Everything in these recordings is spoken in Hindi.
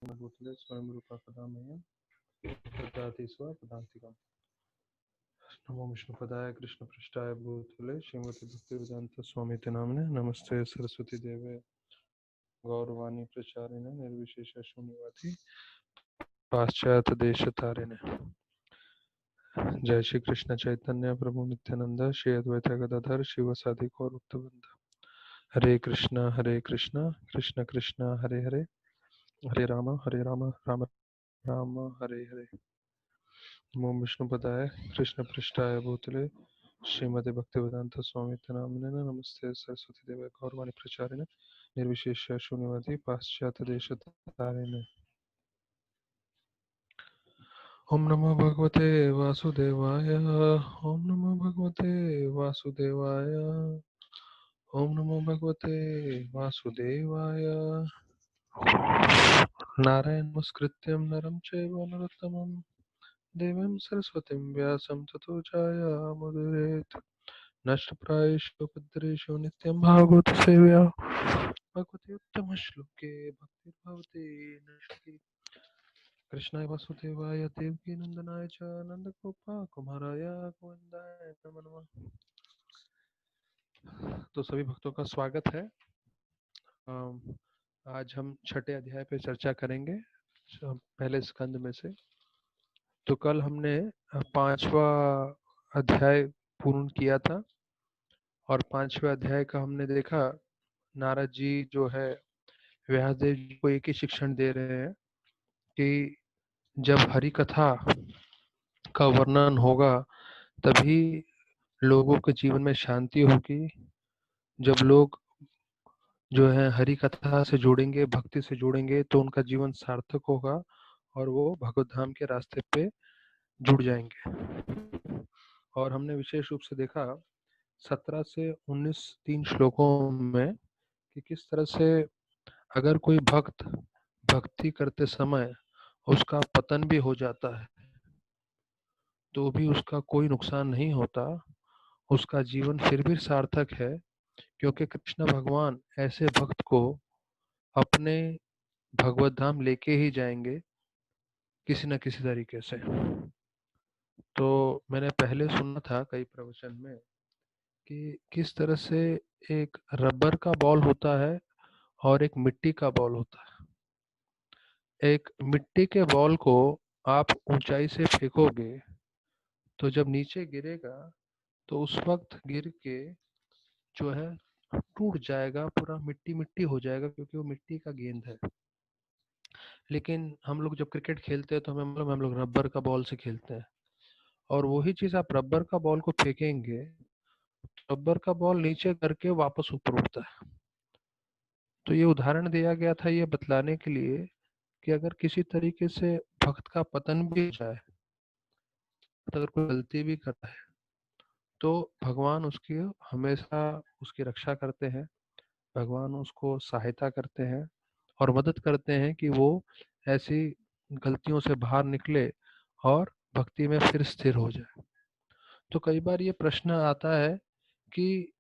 भूतले स्वयं रूपा कदा मह्यं ददाति स्वपदान्तिकम्। नमो विष्णुपदाय कृष्णपृष्ठाय भूतले श्रीमति भक्तिवेदांत स्वामिते नामिने नमस्ते सरस्वती देवे गौरवाणी प्रचारिणे निर्विशेष शून्यवादी पाश्चात्य देश तारिणे। जय श्री कृष्ण चैतन्य प्रभु नित्यानंद श्री अद्वैत गदाधर शिवसादि गौर भक्तवृंद। हरे कृष्ण कृष्ण कृष्ण हरे हरे, हरे राम राम राम हरे हरे। नमो विष्णुपदाय कृष्ण पृष्ठाय भूतले श्रीमते भक्तिवेदांत स्वामी नामिने नमस्ते सरस्वती देव गौरवाणी प्रचारिणे निर्विशेष शून्यवादी पाश्चात्य देश तारिणे। ओम नमो भगवते वासुदेवाय, ओम नमो भगवते वासुदेवाय, ओम नमो भगवते वासुदेवाय। नारायण नमस्कृत्यं नरं चैव नरोत्तमं देवीं सरस्वतीं व्यासं ततो जयमुदीरयेत्। नष्टप्रायेषु भद्रेषु नित्यं भागवत सेव्या भगवती उत्तमश्लोके भक्तिर्भवति नश्यति। कृष्णाय वासुदेवाय देवकी नंदनाय च नंदगोपाकुमाराय गोविन्दाय नमो नमः। तो सभी भक्तों का स्वागत है। आज हम छठे अध्याय पे चर्चा करेंगे पहले स्कंद में से। तो कल हमने पांचवा अध्याय पूर्ण किया था और पांचवें अध्याय का हमने देखा नारद जी जो है व्यासदेव जी को एक ही शिक्षण दे रहे हैं कि जब हरि कथा का वर्णन होगा तभी लोगों के जीवन में शांति होगी। जब लोग जो है हरि कथा से जुड़ेंगे, भक्ति से जुड़ेंगे, तो उनका जीवन सार्थक होगा और वो भगवत धाम के रास्ते पे जुड़ जाएंगे। और हमने विशेष रूप से देखा 17 से 19 3 श्लोकों में कि किस तरह से अगर कोई भक्त भक्ति करते समय उसका पतन भी हो जाता है तो भी उसका कोई नुकसान नहीं होता, उसका जीवन फिर भी सार्थक है, क्योंकि कृष्ण भगवान ऐसे भक्त को अपने भगवत धाम लेके ही जाएंगे किसी न किसी तरीके से। तो मैंने पहले सुना था कई प्रवचन में कि किस तरह से एक रबर का बॉल होता है और एक मिट्टी का बॉल होता है। एक मिट्टी के बॉल को आप ऊंचाई से फेंकोगे तो जब नीचे गिरेगा तो उस वक्त गिर के जो है टूट जाएगा, पूरा मिट्टी मिट्टी हो जाएगा, क्योंकि वो मिट्टी का गेंद है। लेकिन हम लोग जब क्रिकेट खेलते हैं तो हमें मालूम हम लोग रबर का बॉल से खेलते हैं, और वही चीज आप रबर का बॉल को फेंकेंगे, रबर का बॉल नीचे करके वापस ऊपर उठता है। तो ये उदाहरण दिया गया था ये बतलाने के लिए कि अगर किसी तरीके से भक्त का पतन भी हो जाए, अगर कोई गलती भी करता है, तो भगवान उसकी हमेशा उसकी रक्षा करते हैं, भगवान उसको सहायता करते हैं और मदद करते हैं कि वो ऐसी गलतियों से बाहर निकले और भक्ति में फिर स्थिर हो जाए। तो कई बार ये प्रश्न आता है कि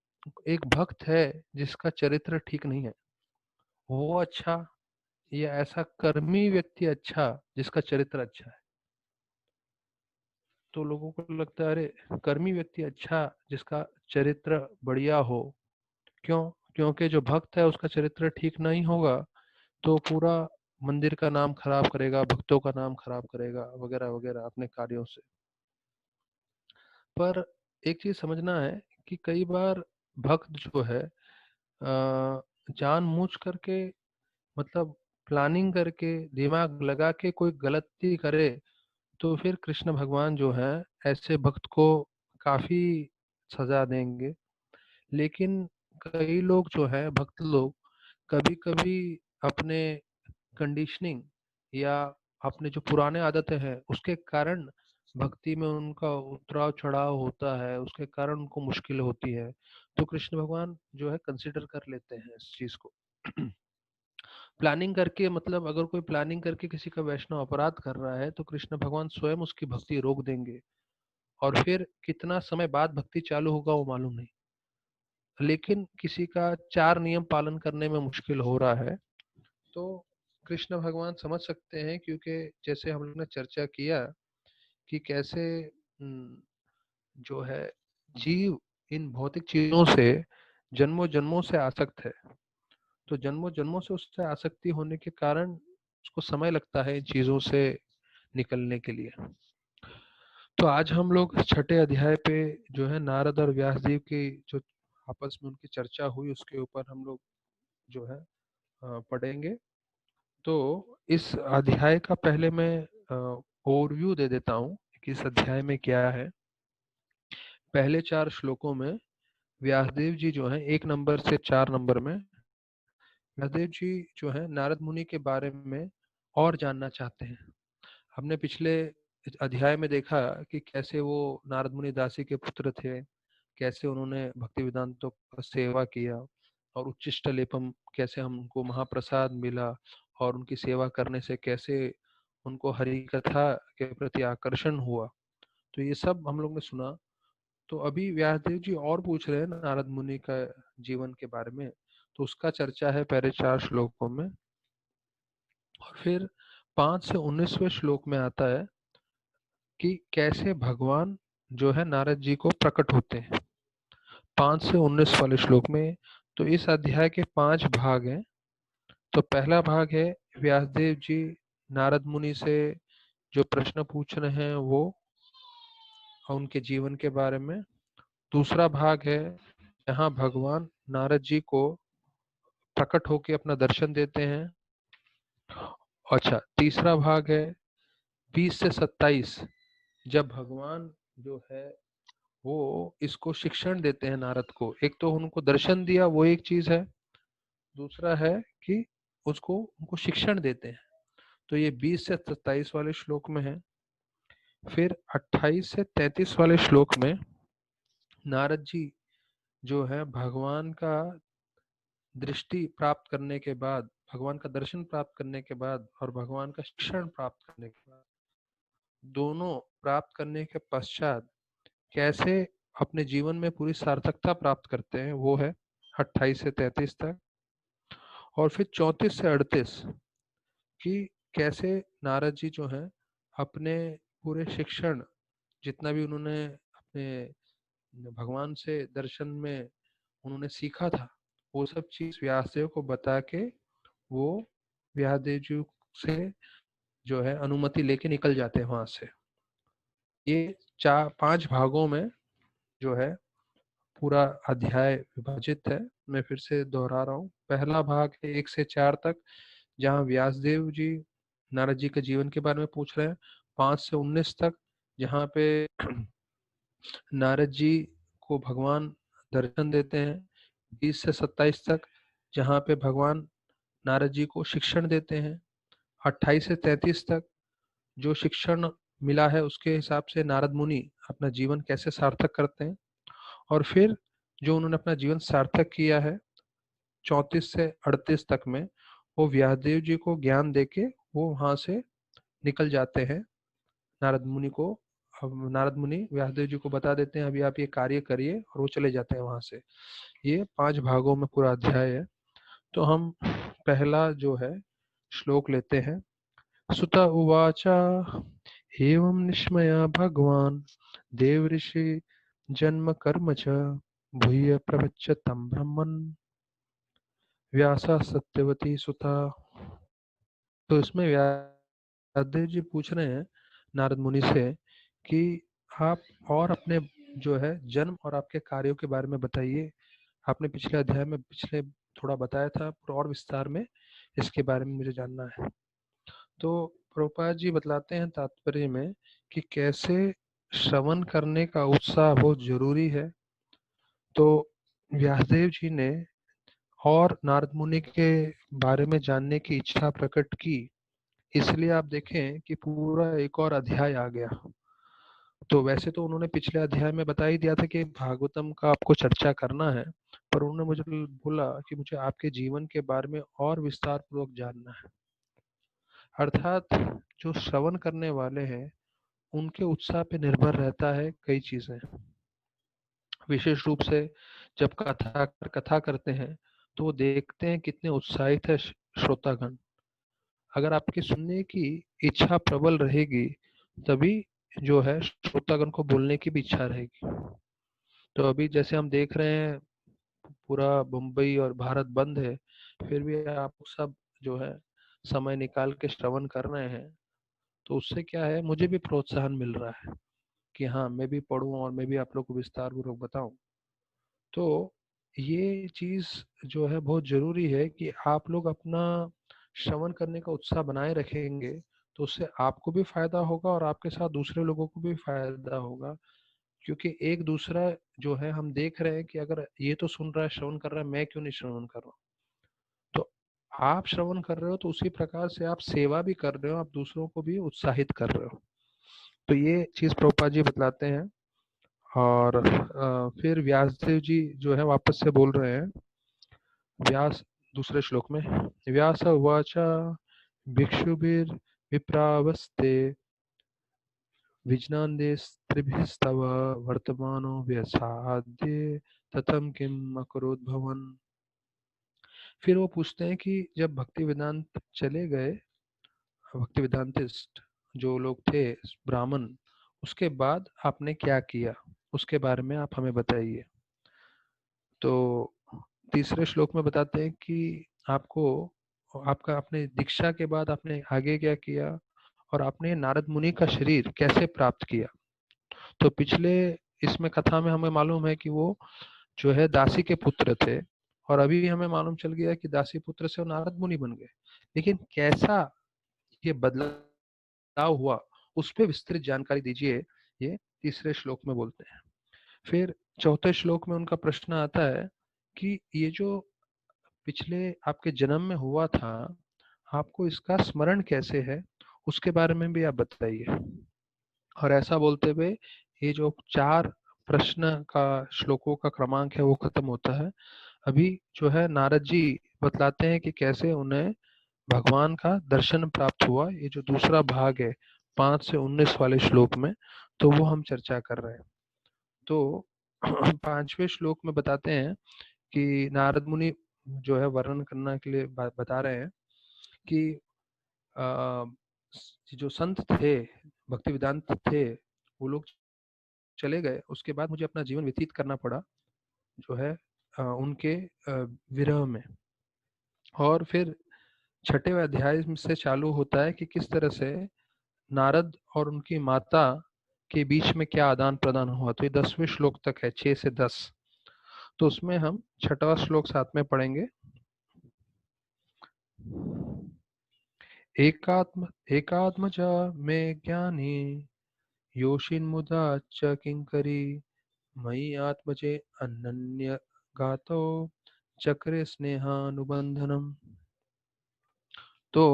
एक भक्त है जिसका चरित्र ठीक नहीं है, वो अच्छा या ऐसा कर्मी व्यक्ति अच्छा जिसका चरित्र अच्छा है? तो लोगों को लगता है अरे कर्मी व्यक्ति अच्छा जिसका चरित्र बढ़िया हो। क्यों? क्योंकि जो भक्त है उसका चरित्र ठीक नहीं होगा तो पूरा मंदिर का नाम खराब करेगा, भक्तों का नाम खराब करेगा, वगैरह वगैरह अपने कार्यों से। पर एक चीज समझना है कि कई बार भक्त जो है जानबूझ करके, मतलब प्लानिंग करके, दिमाग लगा के कोई गलती करे तो फिर कृष्ण भगवान जो है ऐसे भक्त को काफी सजा देंगे। लेकिन कई लोग जो है भक्त लोग कभी कभी अपने कंडीशनिंग या अपने जो पुराने आदतें हैं उसके कारण भक्ति में उनका उतराव चढ़ाव होता है, उसके कारण उनको मुश्किल होती है। तो कृष्ण भगवान जो है कंसिडर कर लेते हैं इस चीज को। प्लानिंग करके, मतलब अगर कोई प्लानिंग करके किसी का वैष्णव अपराध कर रहा है तो कृष्ण भगवान स्वयं उसकी भक्ति रोक देंगे, और फिर कितना समय बाद भक्ति चालू होगा वो मालूम नहीं। लेकिन किसी का 4 नियम पालन करने में मुश्किल हो रहा है तो कृष्ण भगवान समझ सकते हैं, क्योंकि जैसे हम लोग ने चर्चा किया कि कैसे जो है जीव इन भौतिक चीजों से जन्मों जन्मों से आसक्त है। तो जन्मों जन्मों से उससे आसक्ति होने के कारण उसको समय लगता है इन चीजों से निकलने के लिए। तो आज हम लोग छठे अध्याय पे जो है नारद और व्यास देव की जो आपस में उनकी चर्चा हुई उसके ऊपर हम लोग जो है पढ़ेंगे। तो इस अध्याय का पहले मैं ओवरव्यू दे देता हूँ कि इस अध्याय में क्या है। पहले 4 श्लोकों में व्यासदेव जी जो है 1 नंबर से 4 नंबर में व्यासदेव जी जो है नारद मुनि के बारे में और जानना चाहते हैं। हमने पिछले अध्याय में देखा कि कैसे वो नारद मुनि दासी के पुत्र थे, कैसे उन्होंने भक्ति वेदांतों का सेवा किया और उच्चिष्ट लेपम कैसे हमको महाप्रसाद मिला और उनकी सेवा करने से कैसे उनको हरि कथा के प्रति आकर्षण हुआ। तो ये सब हम लोग ने सुना। तो अभी व्यासदेव जी और पूछ रहे हैं नारद मुनि का जीवन के बारे में, तो उसका चर्चा है पहले 4 श्लोकों में। और फिर 5 से 19वें श्लोक में आता है कि कैसे भगवान जो है नारद जी को प्रकट होते हैं। 5 से 19 वाले श्लोक में तो इस अध्याय के 5 भाग हैं। तो पहला भाग है व्यासदेव जी नारद मुनि से जो प्रश्न पूछ रहे हैं वो और उनके जीवन के बारे में। दूसरा भाग है जहाँ भगवान नारद जी को प्रकट होकर अपना दर्शन देते हैं। अच्छा, तीसरा भाग है 20 से 27, जब भगवान जो है वो इसको शिक्षण देते हैं नारद को। एक तो उनको दर्शन दिया वो एक चीज है, दूसरा है कि उसको उनको शिक्षण देते हैं। तो ये 20 से 27 वाले श्लोक में है। फिर 28 से 33 वाले श्लोक में नारद जी जो है भगवान का दृष्टि प्राप्त करने के बाद, भगवान का दर्शन प्राप्त करने के बाद और भगवान का शिक्षण प्राप्त करने के बाद, दोनों प्राप्त करने के पश्चात कैसे अपने जीवन में पूरी सार्थकता प्राप्त करते हैं, वो है 28 से 33 तक। और फिर 34 से 38 कि कैसे नारद जी जो हैं अपने पूरे शिक्षण जितना भी उन्होंने अपने भगवान से दर्शन में उन्होंने सीखा था वो सब चीज व्यासदेव को बता के वो व्यासदेव जी से जो है अनुमति लेके निकल जाते हैं वहां से। ये 5 भागों में जो है पूरा अध्याय विभाजित है। मैं फिर से दोहरा रहा हूँ। पहला भाग है 1 से 4 तक, जहाँ व्यासदेव जी नारद जी के जीवन के बारे में पूछ रहे हैं। 5 से 19 तक जहाँ पे नारद जी को भगवान दर्शन देते हैं। 20 से 27 तक जहाँ पे भगवान नारद जी को शिक्षण देते हैं। 28 से 33 तक जो शिक्षण मिला है उसके हिसाब से नारद मुनि अपना जीवन कैसे सार्थक करते हैं। और फिर जो उन्होंने अपना जीवन सार्थक किया है 34 से 38 तक में वो व्यासदेव जी को ज्ञान देके वो वहां से निकल जाते हैं। नारद मुनि को, अब नारद मुनि व्यासदेव जी को बता देते हैं अभी आप ये कार्य करिए और वो चले जाते हैं वहां से। ये 5 भागों में पूरा अध्याय है। तो हम पहला जो है श्लोक लेते हैं। सुत उवाच एवं निश्मया भगवान देव ऋषि जन्म कर्म च भूय प्रवच्य तम ब्रह्मन् व्यासा सत्यवती सुता। तो इसमें व्यासदेव जी पूछ रहे हैं नारद मुनि से कि आप और अपने जो है जन्म और आपके कार्यों के बारे में बताइए। आपने पिछले अध्याय में पिछले थोड़ा बताया था, पर और विस्तार में इसके बारे में मुझे जानना है। तो प्रभुपाद जी बतलाते हैं तात्पर्य में कि कैसे श्रवण करने का उत्साह बहुत जरूरी है। तो व्यासदेव जी ने और नारद मुनि के बारे में जानने की इच्छा प्रकट की, इसलिए आप देखें कि पूरा एक और अध्याय आ गया। तो वैसे तो उन्होंने पिछले अध्याय में बता ही दिया था कि भागवतम का आपको चर्चा करना है, पर उन्होंने मुझे बोला कि मुझे आपके जीवन के बारे में और विस्तार पूर्वक जानना है। अर्थात जो श्रवण करने वाले हैं उनके उत्साह पे निर्भर रहता है कई चीजें। विशेष रूप से जब कथा करते हैं तो वो देखते हैं कितने उत्साहित है श्रोतागण। अगर आपकी सुनने की इच्छा प्रबल रहेगी तभी जो है श्रोतागण को बोलने की भी इच्छा रहेगी। तो अभी जैसे हम देख रहे हैं पूरा मुंबई और भारत बंद है, फिर भी आप सब जो है समय निकाल के श्रवण कर रहे हैं, तो उससे क्या है, मुझे भी प्रोत्साहन मिल रहा है कि हाँ मैं भी पढूं और मैं भी आप लोग को विस्तार पूर्वक बताऊं। तो ये चीज जो है बहुत जरूरी है कि आप लोग अपना श्रवण करने का उत्साह बनाए रखेंगे, तो उससे आपको भी फायदा होगा और आपके साथ दूसरे लोगों को भी फायदा होगा। क्योंकि एक दूसरा जो है हम देख रहे हैं कि अगर ये तो सुन रहा है, श्रवण कर रहा है, मैं क्यों नहीं श्रवण कर रहा हूँ। तो आप श्रवण कर रहे हो तो उसी प्रकार से आप सेवा भी कर रहे हो, आप दूसरों को भी उत्साहित कर रहे हो। तो ये चीज प्रभुपाद जी बतलाते हैं। और फिर व्यासदेव जी जो है वापस से बोल रहे हैं। व्यास दूसरे श्लोक में, व्यास उवाच भिक्षुभिर् विप्रावस्ते विजनान्देस्त्रिभिस्तव वर्तमानो व्यसाद्ये ततम किम अकरोत् भवन। फिर वो पूछते हैं कि जब भक्ति वेदांत चले गए, भक्ति वेदांतिस्ट जो लोग थे ब्राह्मण, उसके बाद आपने क्या किया, उसके बारे में आप हमें बताइए। तो तीसरे श्लोक में बताते हैं कि आपको, आपका आपने दीक्षा के बाद आपने आगे क्या किया और आपने नारद मुनि का शरीर कैसे प्राप्त किया। तो पिछले इसमें कथा में हमें मालूम है कि वो जो है दासी के पुत्र थे, और अभी हमें मालूम चल गया कि दासी पुत्र से वो नारद मुनि बन गए। लेकिन कैसा ये बदलाव हुआ, उस पर विस्तृत जानकारी दीजिए, ये तीसरे श्लोक में बोलते हैं। फिर चौथे श्लोक में उनका प्रश्न आता है कि ये जो पिछले आपके जन्म में हुआ था, आपको इसका स्मरण कैसे है, उसके बारे में भी आप बताइए। और ऐसा बोलते हुए ये जो 4 प्रश्न का श्लोकों का क्रमांक है वो खत्म होता है। अभी जो है नारद जी बतलाते हैं कि कैसे उन्हें भगवान का दर्शन प्राप्त हुआ। ये जो दूसरा भाग है 5 से 19 वाले श्लोक में, तो वो हम चर्चा कर रहे हैं। तो 5वें श्लोक में बताते हैं कि नारद मुनि जो है वर्णन करने के लिए बता रहे हैं कि अ, जो संत थे, भक्ति वेदांत थे, वो लोग चले गए, उसके बाद मुझे अपना जीवन व्यतीत करना पड़ा जो है उनके विरह में। और फिर छठे अध्याय से चालू होता है कि किस तरह से नारद और उनकी माता के बीच में क्या आदान प्रदान हुआ। तो ये 10वें श्लोक तक है, 6 से 10। तो उसमें हम छठवां श्लोक साथ में पढ़ेंगे। एकात्मजा में ज्ञानी योषिन्मुदा च किंकरी मयि आत्मजे अनन्य गातो चक्रे स्नेहानुबंधनम। तो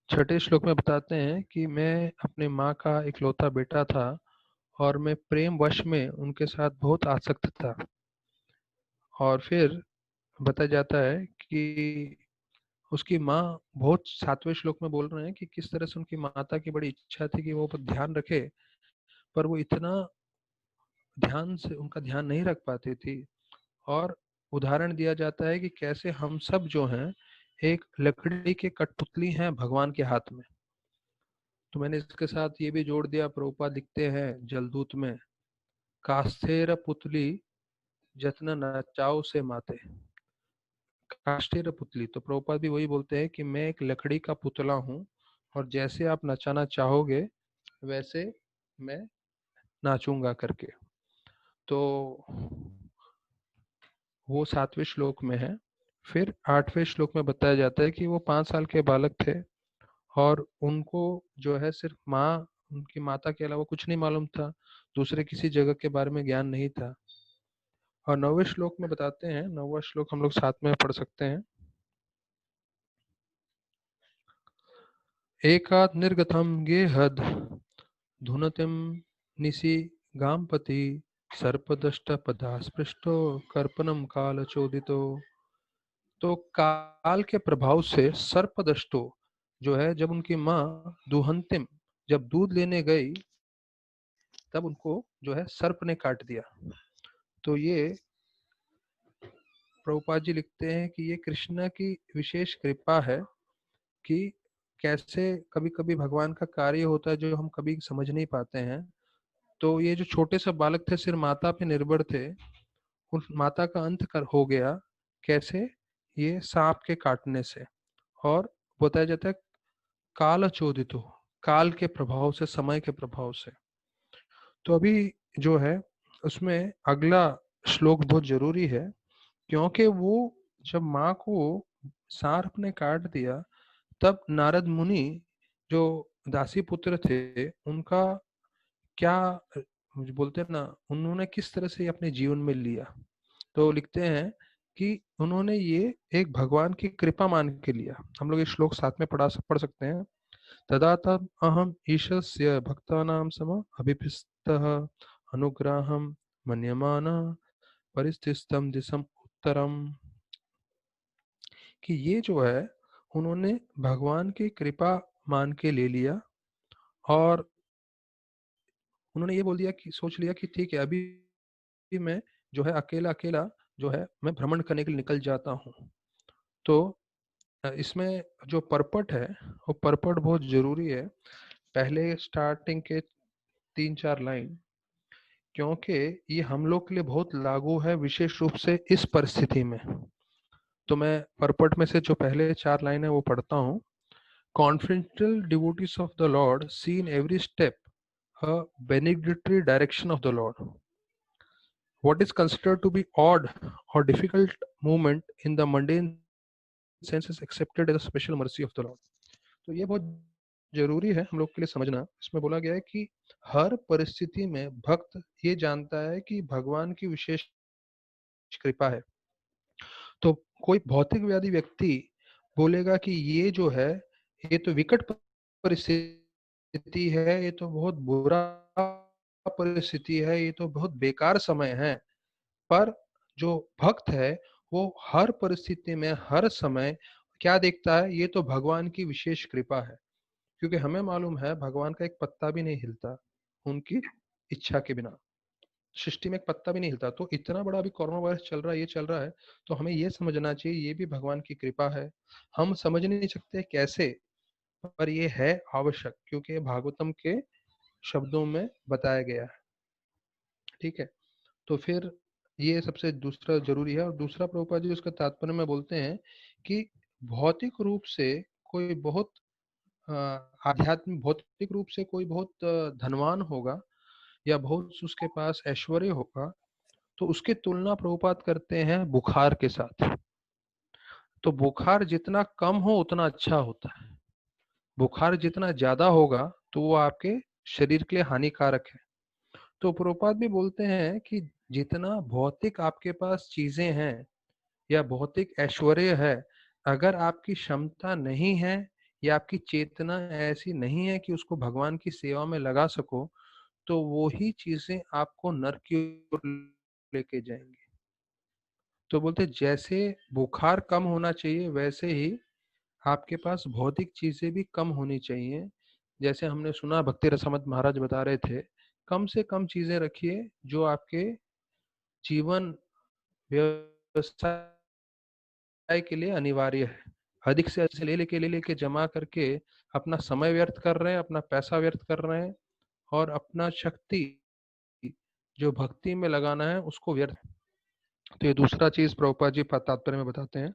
छठे श्लोक में बताते हैं कि मैं अपने माँ का इकलौता बेटा था और मैं प्रेम वश में उनके साथ बहुत आसक्त था। और फिर बताया जाता है कि उसकी माँ बहुत, 7वें श्लोक में बोल रहे हैं कि किस तरह से उनकी माता की बड़ी इच्छा थी कि वो ध्यान रखे, पर वो इतना ध्यान से उनका ध्यान नहीं रख पाती थी। और उदाहरण दिया जाता है कि कैसे हम सब जो हैं एक लकड़ी के कठपुतली हैं भगवान के हाथ में। तो मैंने इसके साथ ये भी जोड़ दिया, प्रभुपाद लिखते हैं जलदूत में, कास्थेर पुतली जतन नचाओ से माते। काष्ठेर पुतली, तो प्रभुपाद भी वही बोलते हैं कि मैं एक लकड़ी का पुतला हूँ और जैसे आप नचाना चाहोगे वैसे मैं नाचूंगा करके। तो वो 7वें श्लोक में है। फिर 8वें श्लोक में बताया जाता है कि वो 5 साल के बालक थे और उनको जो है सिर्फ माँ, उनकी माता के अलावा कुछ नहीं मालूम था, दूसरे किसी जगह के बारे में ज्ञान नहीं था। और 9वें श्लोक में बताते हैं, 9वां श्लोक हम लोग साथ में पढ़ सकते हैं। एकात् निर्गतम गेहद धुनतिम निशि गामपति सर्पदष्ट पदास्पृष्टो कर्पणम काल चोदितो। तो काल के प्रभाव से सर्पदष्टो जो है, जब उनकी माँ दुहंतिम, जब दूध लेने गई तब उनको जो है सर्प ने काट दिया। तो ये प्रभुपाद जी लिखते हैं कि ये कृष्ण की विशेष कृपा है कि कैसे कभी कभी भगवान का कार्य होता है जो हम कभी समझ नहीं पाते हैं। तो ये जो छोटे से बालक थे, सिर्फ माता पे निर्भर थे, उन माता का अंत कर हो गया कैसे? ये सांप के काटने से। और बताया जाता है काल चोदितो, काल के प्रभाव से, समय के प्रभाव से। तो अभी जो है उसमें अगला श्लोक बहुत जरूरी है, क्योंकि वो जब माँ को सांप ने काट दिया, तब नारद मुनि जो दासी पुत्र थे उनका क्या, मुझे बोलते हैं ना, उन्होंने किस तरह से ये अपने जीवन में लिया। तो लिखते हैं कि उन्होंने ये एक भगवान की कृपा मान के लिया। हम लोग ये श्लोक साथ में पढ़ सकते हैं। तदा तम अहम ईशस्य भक्तानां सम अभिपिस्तः अनुग्रहं मन्यमाना परिस्थितम दिशम उत्तरम। कि ये जो है उन्होंने भगवान की कृपा मान के ले लिया, और उन्होंने ये बोल दिया कि सोच लिया कि ठीक है, अभी मैं जो है अकेला अकेला जो है मैं भ्रमण करने के लिए निकल जाता हूँ। तो इसमें जो परपट है वो परपट बहुत जरूरी है, पहले स्टार्टिंग के 3-4 लाइन, क्योंकि ये हम लोग के लिए बहुत लागू है, विशेष रूप से इस परिस्थिति में। तो मैं परपट में से जो पहले 4 लाइन है वो पढ़ता हूँ। Confidential devotees of the Lord see in every step a benedictory direction of the Lord. What is considered to be odd or difficult movement in the mundane sense is accepted as a special mercy of the Lord. तो ये बहुत जरूरी है हम लोग के लिए समझना। इसमें बोला गया है कि हर परिस्थिति में भक्त ये जानता है कि भगवान की विशेष कृपा है। तो कोई भौतिक व्याधि व्यक्ति बोलेगा कि ये जो है ये तो विकट परिस्थिति है, ये तो बहुत बुरा परिस्थिति है, ये तो बहुत बेकार समय है। पर जो भक्त है वो हर परिस्थिति में, हर समय क्या देखता है? ये तो भगवान की विशेष कृपा है। क्योंकि हमें मालूम है भगवान का एक पत्ता भी नहीं हिलता उनकी इच्छा के बिना। सृष्टि में एक पत्ता भी नहीं हिलता। तो इतना बड़ा अभी कोरोना वायरस चल रहा है, ये चल रहा है, तो हमें ये समझना चाहिए ये भी भगवान की कृपा है। हम समझ नहीं सकते कैसे, पर ये है आवश्यक, क्योंकि भागवतम के शब्दों में बताया गया है। ठीक है, तो फिर ये सबसे दूसरा जरूरी है। और दूसरा प्रभुपाद जी उसका तात्पर्य में बोलते हैं कि भौतिक रूप से कोई बहुत आध्यात्मिक भौतिक रूप से कोई बहुत धनवान होगा या बहुत उसके पास ऐश्वर्य होगा, तो उसकी तुलना प्रभुपाद करते हैं बुखार के साथ। तो बुखार जितना कम हो उतना अच्छा होता है, बुखार जितना ज्यादा होगा तो वो आपके शरीर के लिए हानिकारक है। तो प्रभुपाद भी बोलते हैं कि जितना भौतिक आपके पास चीजें हैं या भौतिक ऐश्वर्य है, अगर आपकी क्षमता नहीं है या आपकी चेतना ऐसी नहीं है कि उसको भगवान की सेवा में लगा सको, तो वो ही चीजें आपको नरक की ओर लेके जाएंगी। तो बोलते जैसे बुखार कम होना चाहिए, वैसे ही आपके पास भौतिक चीजें भी कम होनी चाहिए। जैसे हमने सुना भक्ति रसामत महाराज बता रहे थे, कम से कम चीजें रखिए जो आपके जीवन व्यवसाय के लिए अनिवार्य है। अधिक से अधिक ले लेके जमा करके अपना समय व्यर्थ कर रहे हैं, अपना पैसा व्यर्थ कर रहे हैं, और अपना शक्ति जो भक्ति में लगाना है उसको व्यर्थ। तो ये दूसरा चीज प्रभुपाद जी तात्पर्य में बताते हैं।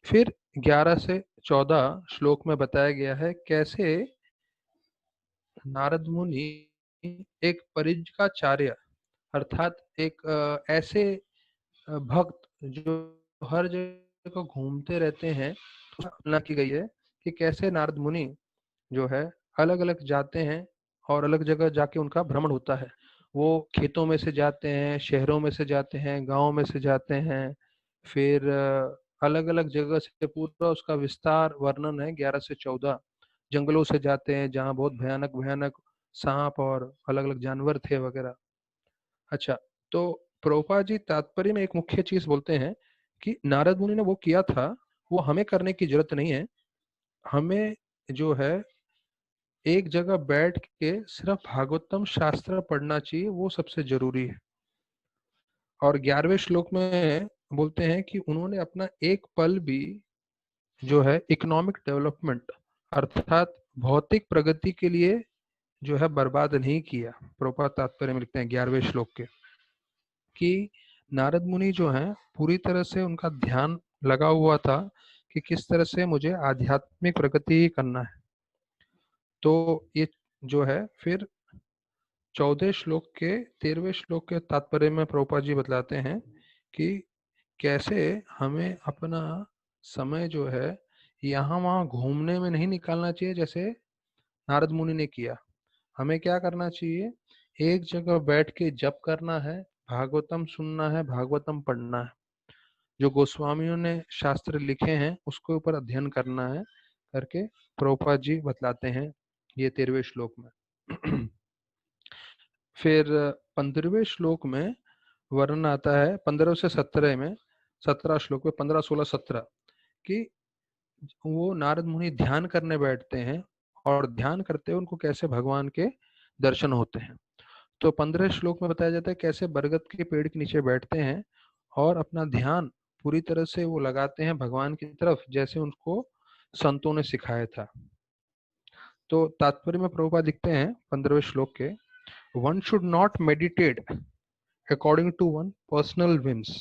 फिर 11 से 14 श्लोक में बताया गया है कैसे नारद मुनि एक परिज्काचार्य, अर्थात एक ऐसे भक्त जो हर जगह घूमते रहते हैं, तो तुलना की गई है कि कैसे नारद मुनि जो है अलग अलग जाते हैं और अलग जगह जाके उनका भ्रमण होता है। वो खेतों में से जाते हैं, शहरों में से जाते हैं, गांव में से जाते हैं, फिर अलग अलग जगह से पूरा उसका विस्तार वर्णन है 11 से 14। जंगलों से जाते हैं जहाँ बहुत भयानक भयानक सांप और अलग अलग जानवर थे वगैरह। अच्छा, तो प्रभुपाद जी तात्पर्य में एक मुख्य चीज बोलते हैं कि नारद मुनि ने वो किया था, वो हमें करने की जरूरत नहीं है। हमें जो है एक जगह बैठ के सिर्फ भागवतम शास्त्र पढ़ना चाहिए, वो सबसे जरूरी है। और 11वें श्लोक में बोलते हैं कि उन्होंने अपना एक पल भी जो है इकोनॉमिक डेवलपमेंट, अर्थात भौतिक प्रगति के लिए जो है बर्बाद नहीं किया। प्रभुपाद तात्पर्य में लिखते हैं 11वें श्लोक के कि नारद मुनि जो हैं पूरी तरह से उनका ध्यान लगा हुआ था कि किस तरह से मुझे आध्यात्मिक प्रगति ही करना है। तो ये जो है फिर 14 श्लोक के 13वें श्लोक के तात्पर्य में प्रभुपाद जी बतलाते हैं कि कैसे हमें अपना समय जो है यहाँ वहाँ घूमने में नहीं निकालना चाहिए जैसे नारद मुनि ने किया। हमें क्या करना चाहिए, एक जगह बैठ के जप करना है, भागवतम सुनना है, भागवतम पढ़ना है, जो गोस्वामियों ने शास्त्र लिखे हैं उसके ऊपर अध्ययन करना है करके प्रभुपाद जी बतलाते हैं ये 13वें श्लोक में। फिर 15वें श्लोक में वर्णन आता है 15 से 17 में, 17 श्लोक में 15, 16, 17 कि वो नारद मुनि ध्यान करने बैठते हैं और ध्यान करते हुए उनको कैसे भगवान के दर्शन होते हैं। तो 15 श्लोक में बताया जाता है कैसे बरगद के पेड़ के नीचे बैठते हैं और अपना ध्यान पूरी तरह से वो लगाते हैं भगवान की तरफ जैसे उनको संतों ने सिखाया था। तो तात्पर्य में प्रभुपाद लिखते हैं 15वें श्लोक के, one should not meditate according to one personal whims,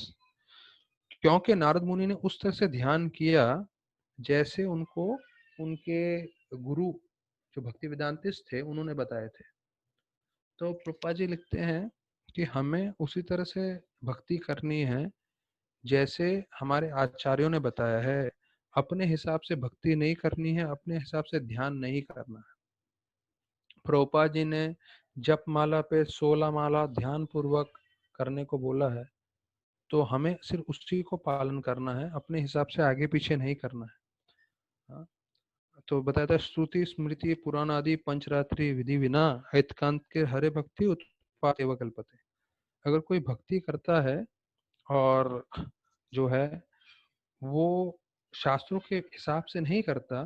क्योंकि नारद मुनि ने उस तरह से ध्यान किया जैसे उनको उनके गुरु जो भक्ति वेदांतिस्ट थे उन्होंने बताए थे। तो प्रभुपाद जी लिखते हैं कि हमें उसी तरह से भक्ति करनी है जैसे हमारे आचार्यों ने बताया है। अपने हिसाब से भक्ति नहीं करनी है, अपने हिसाब से ध्यान नहीं करना है। प्रभुपाद जी ने जप माला पे 16 माला ध्यान पूर्वक करने को बोला है, तो हमें सिर्फ उसी को पालन करना है, अपने हिसाब से आगे पीछे नहीं करना है। हाँ? तो बताया था श्रुति स्मृति पुराण आदि पंचरात्रि विधि विना एकांत के हरे भक्ति उत्पात एवं कल्पते। अगर कोई भक्ति करता है और जो है वो शास्त्रों के हिसाब से नहीं करता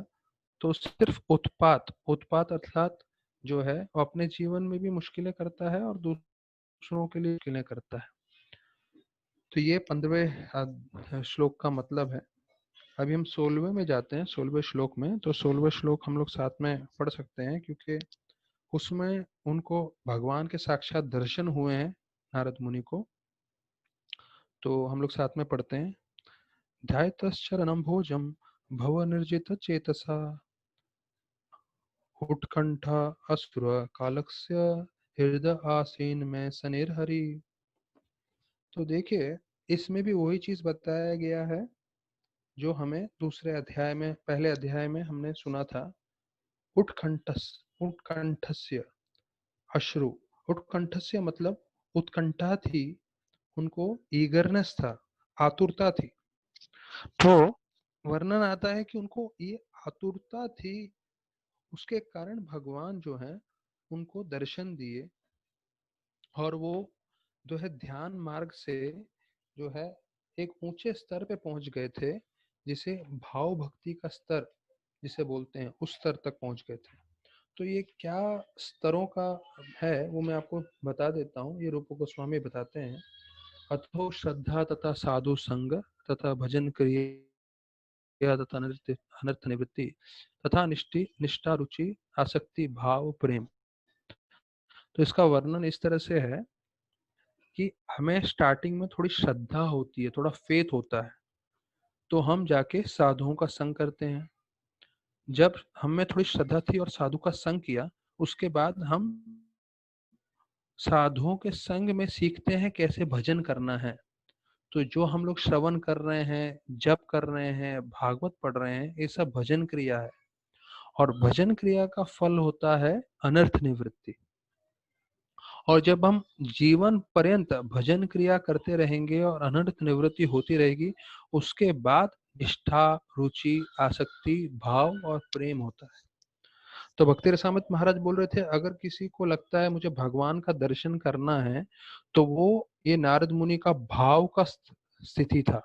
तो सिर्फ उत्पात, उत्पात अर्थात जो है वो अपने जीवन में भी मुश्किलें करता है और दूसरों के लिए मुश्किलें करता है। तो ये 15वें श्लोक का मतलब है। अभी हम 16वें में जाते हैं, 16वें श्लोक में। तो 16वें श्लोक हम लोग साथ में पढ़ सकते हैं क्योंकि उसमें उनको भगवान के साक्षात दर्शन हुए हैं नारद मुनि को। तो हम लोग साथ में पढ़ते हैं, ध्यायतश्चरणं भोजम भव निर्जित चेतसा उत्कंठा असुर कालस्य हृदय आसीन में सनिर्हरि। तो देखिए इसमें भी वही चीज बताया गया है जो हमें दूसरे अध्याय में, पहले अध्याय में हमने सुना था। उत्कंठस, उत्कंठस्य अश्रु, उत्कंठस्य मतलब उत्कंठा थी, उनको ईगरनेस था, आतुरता थी। तो वर्णन आता है कि उनको ये आतुरता थी, उसके कारण भगवान जो है उनको दर्शन दिए और वो जो है ध्यान मार्ग से जो है एक ऊंचे स्तर पे पहुंच गए थे, जिसे भाव भक्ति का स्तर जिसे बोलते हैं उस स्तर तक पहुंच गए थे। तो ये क्या स्तरों का है वो मैं आपको बता देता हूँ। ये रूप गोस्वामी बताते हैं, अथो श्रद्धा तथा साधु संग तथा भजन क्रिया तथा अनर्थ निवृत्ति तथा निष्ठा रुचि आसक्ति भाव प्रेम। तो इसका वर्णन इस तरह से है कि हमें स्टार्टिंग में थोड़ी श्रद्धा होती है, थोड़ा फेथ होता है, तो हम जाके साधुओं का संग करते हैं। जब हमें थोड़ी श्रद्धा थी और साधु का संग किया, उसके बाद हम साधुओं के संग में सीखते हैं कैसे भजन करना है। तो जो हम लोग श्रवण कर रहे हैं, जप कर रहे हैं, भागवत पढ़ रहे हैं, ये सब भजन क्रिया है और भजन क्रिया का फल होता है अनर्थ निवृत्ति। और जब हम जीवन पर्यंत भजन क्रिया करते रहेंगे और अनर्थ निवृत्ति होती रहेगी, उसके बाद निष्ठा रुचि आसक्ति भाव और प्रेम होता है। तो भक्ति रसामृत महाराज बोल रहे थे, अगर किसी को लगता है मुझे भगवान का दर्शन करना है तो वो ये नारद मुनि का भाव का स्थिति था।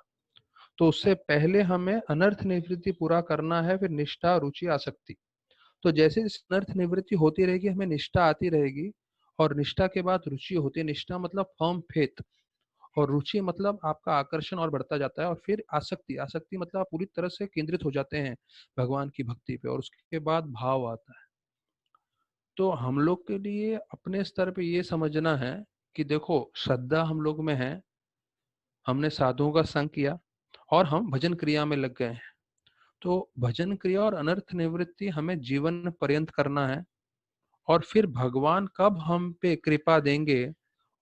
तो उससे पहले हमें अनर्थ निवृत्ति पूरा करना है, फिर निष्ठा रुचि आसक्ति। तो जैसे अनर्थ निवृत्ति होती रहेगी हमें निष्ठा आती रहेगी और निष्ठा के बाद रुचि होती है। निष्ठा मतलब फर्म फेथ, और रुचि मतलब आपका आकर्षण और बढ़ता जाता है, और फिर आसक्ति, आसक्ति मतलब आप पूरी तरह से केंद्रित हो जाते हैं भगवान की भक्ति पे, और उसके बाद भाव आता है। तो हम लोग के लिए अपने स्तर पे ये समझना है कि देखो, श्रद्धा हम लोग में है, हमने साधुओं का संग किया और हम भजन क्रिया में लग गए हैं। तो भजन क्रिया और अनर्थ निवृत्ति हमें जीवन पर्यंत करना है, और फिर भगवान कब हम पे कृपा देंगे,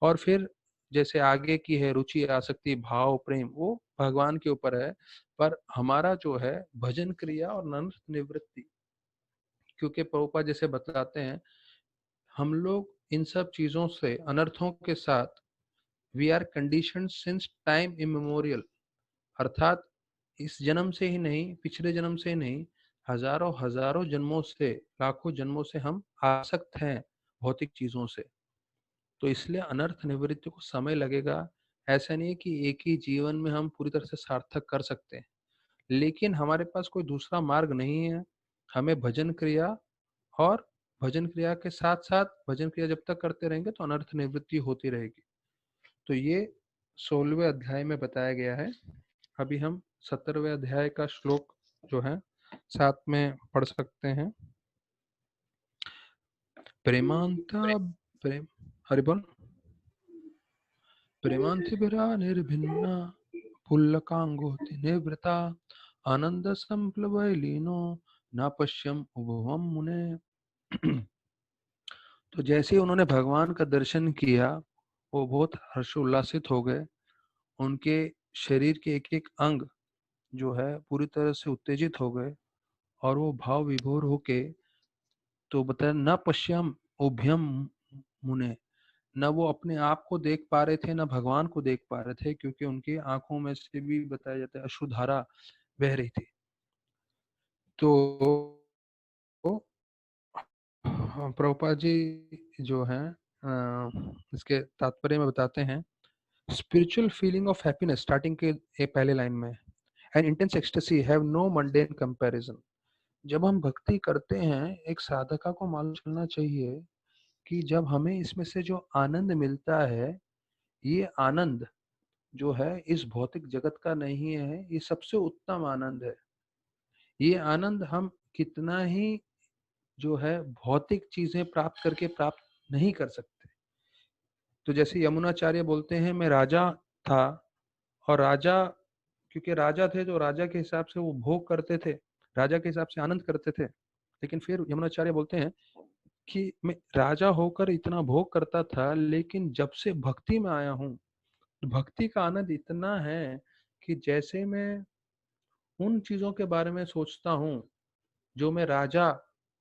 और फिर जैसे आगे की है रुचि, आसक्ति, भाव, प्रेम, वो भगवान के ऊपर है। पर हमारा जो है भजन क्रिया और अनर्थ निवृत्ति, क्योंकि प्रभुपाद जैसे बताते हैं, हम लोग इन सब चीजों से, अनर्थों के साथ, we are conditioned since time immemorial, अर्थात इस जन्म से ही नहीं, पिछले जन्म से ही नहीं, हजारों हजारों जन्मों से, लाखों जन्मों से हम आसक्त हैं भौतिक चीजों से। तो इसलिए अनर्थ निवृत्ति को समय लगेगा। ऐसा नहीं है कि एक ही जीवन में हम पूरी तरह से सार्थक कर सकते हैं, लेकिन हमारे पास कोई दूसरा मार्ग नहीं है। हमें भजन क्रिया, और भजन क्रिया के साथ साथ, भजन क्रिया जब तक करते रहेंगे तो अनर्थ निवृत्ति होती रहेगी। तो ये 16वें अध्याय में बताया गया है। अभी हम 17वें अध्याय का श्लोक जो है साथ में पढ़ सकते हैं। प्रेमांता प्रेम, हरि बोल। प्रेमांतिभिरा निर्भिन्ना पुल्लकांगोति निवृता आनंद संप्लवलीनो न पश्यम उभवम मुने। तो जैसे ही उन्होंने भगवान का दर्शन किया, वो बहुत हर्षोल्लासित हो गए। उनके शरीर के एक एक अंग जो है पूरी तरह से उत्तेजित हो गए, और वो भाव विभोर होके, तो बताया न पश्यम उभयम मुने, न वो अपने आप को देख पा रहे थे, न भगवान को देख पा रहे थे, क्योंकि उनकी आंखों में से भी बताया जाता है अश्रुधारा बह रही थी। तो प्रभुपाद जी जो है इसके तात्पर्य में बताते हैं, spiritual feeling of happiness, starting के पहले लाइन में, and intense ecstasy have no mundane comparison. जब हम भक्ति करते हैं, एक साधका को मालूम चलना चाहिए कि जब हमें इसमें से जो आनंद मिलता है, ये आनंद जो है इस भौतिक जगत का नहीं है, ये सबसे उत्तम आनंद है। ये आनंद हम कितना ही जो है भौतिक चीजें प्राप्त करके प्राप्त नहीं कर सकते। तो जैसे यमुनाचार्य बोलते हैं, मैं राजा था, और राजा, क्योंकि राजा थे तो राजा के हिसाब से वो भोग करते थे, राजा के हिसाब से आनंद करते थे। लेकिन फिर यमुनाचार्य बोलते हैं कि मैं राजा होकर इतना भोग करता था, लेकिन जब से भक्ति में आया हूँ, तो भक्ति का आनंद इतना है कि जैसे मैं उन चीजों के बारे में सोचता हूँ जो मैं राजा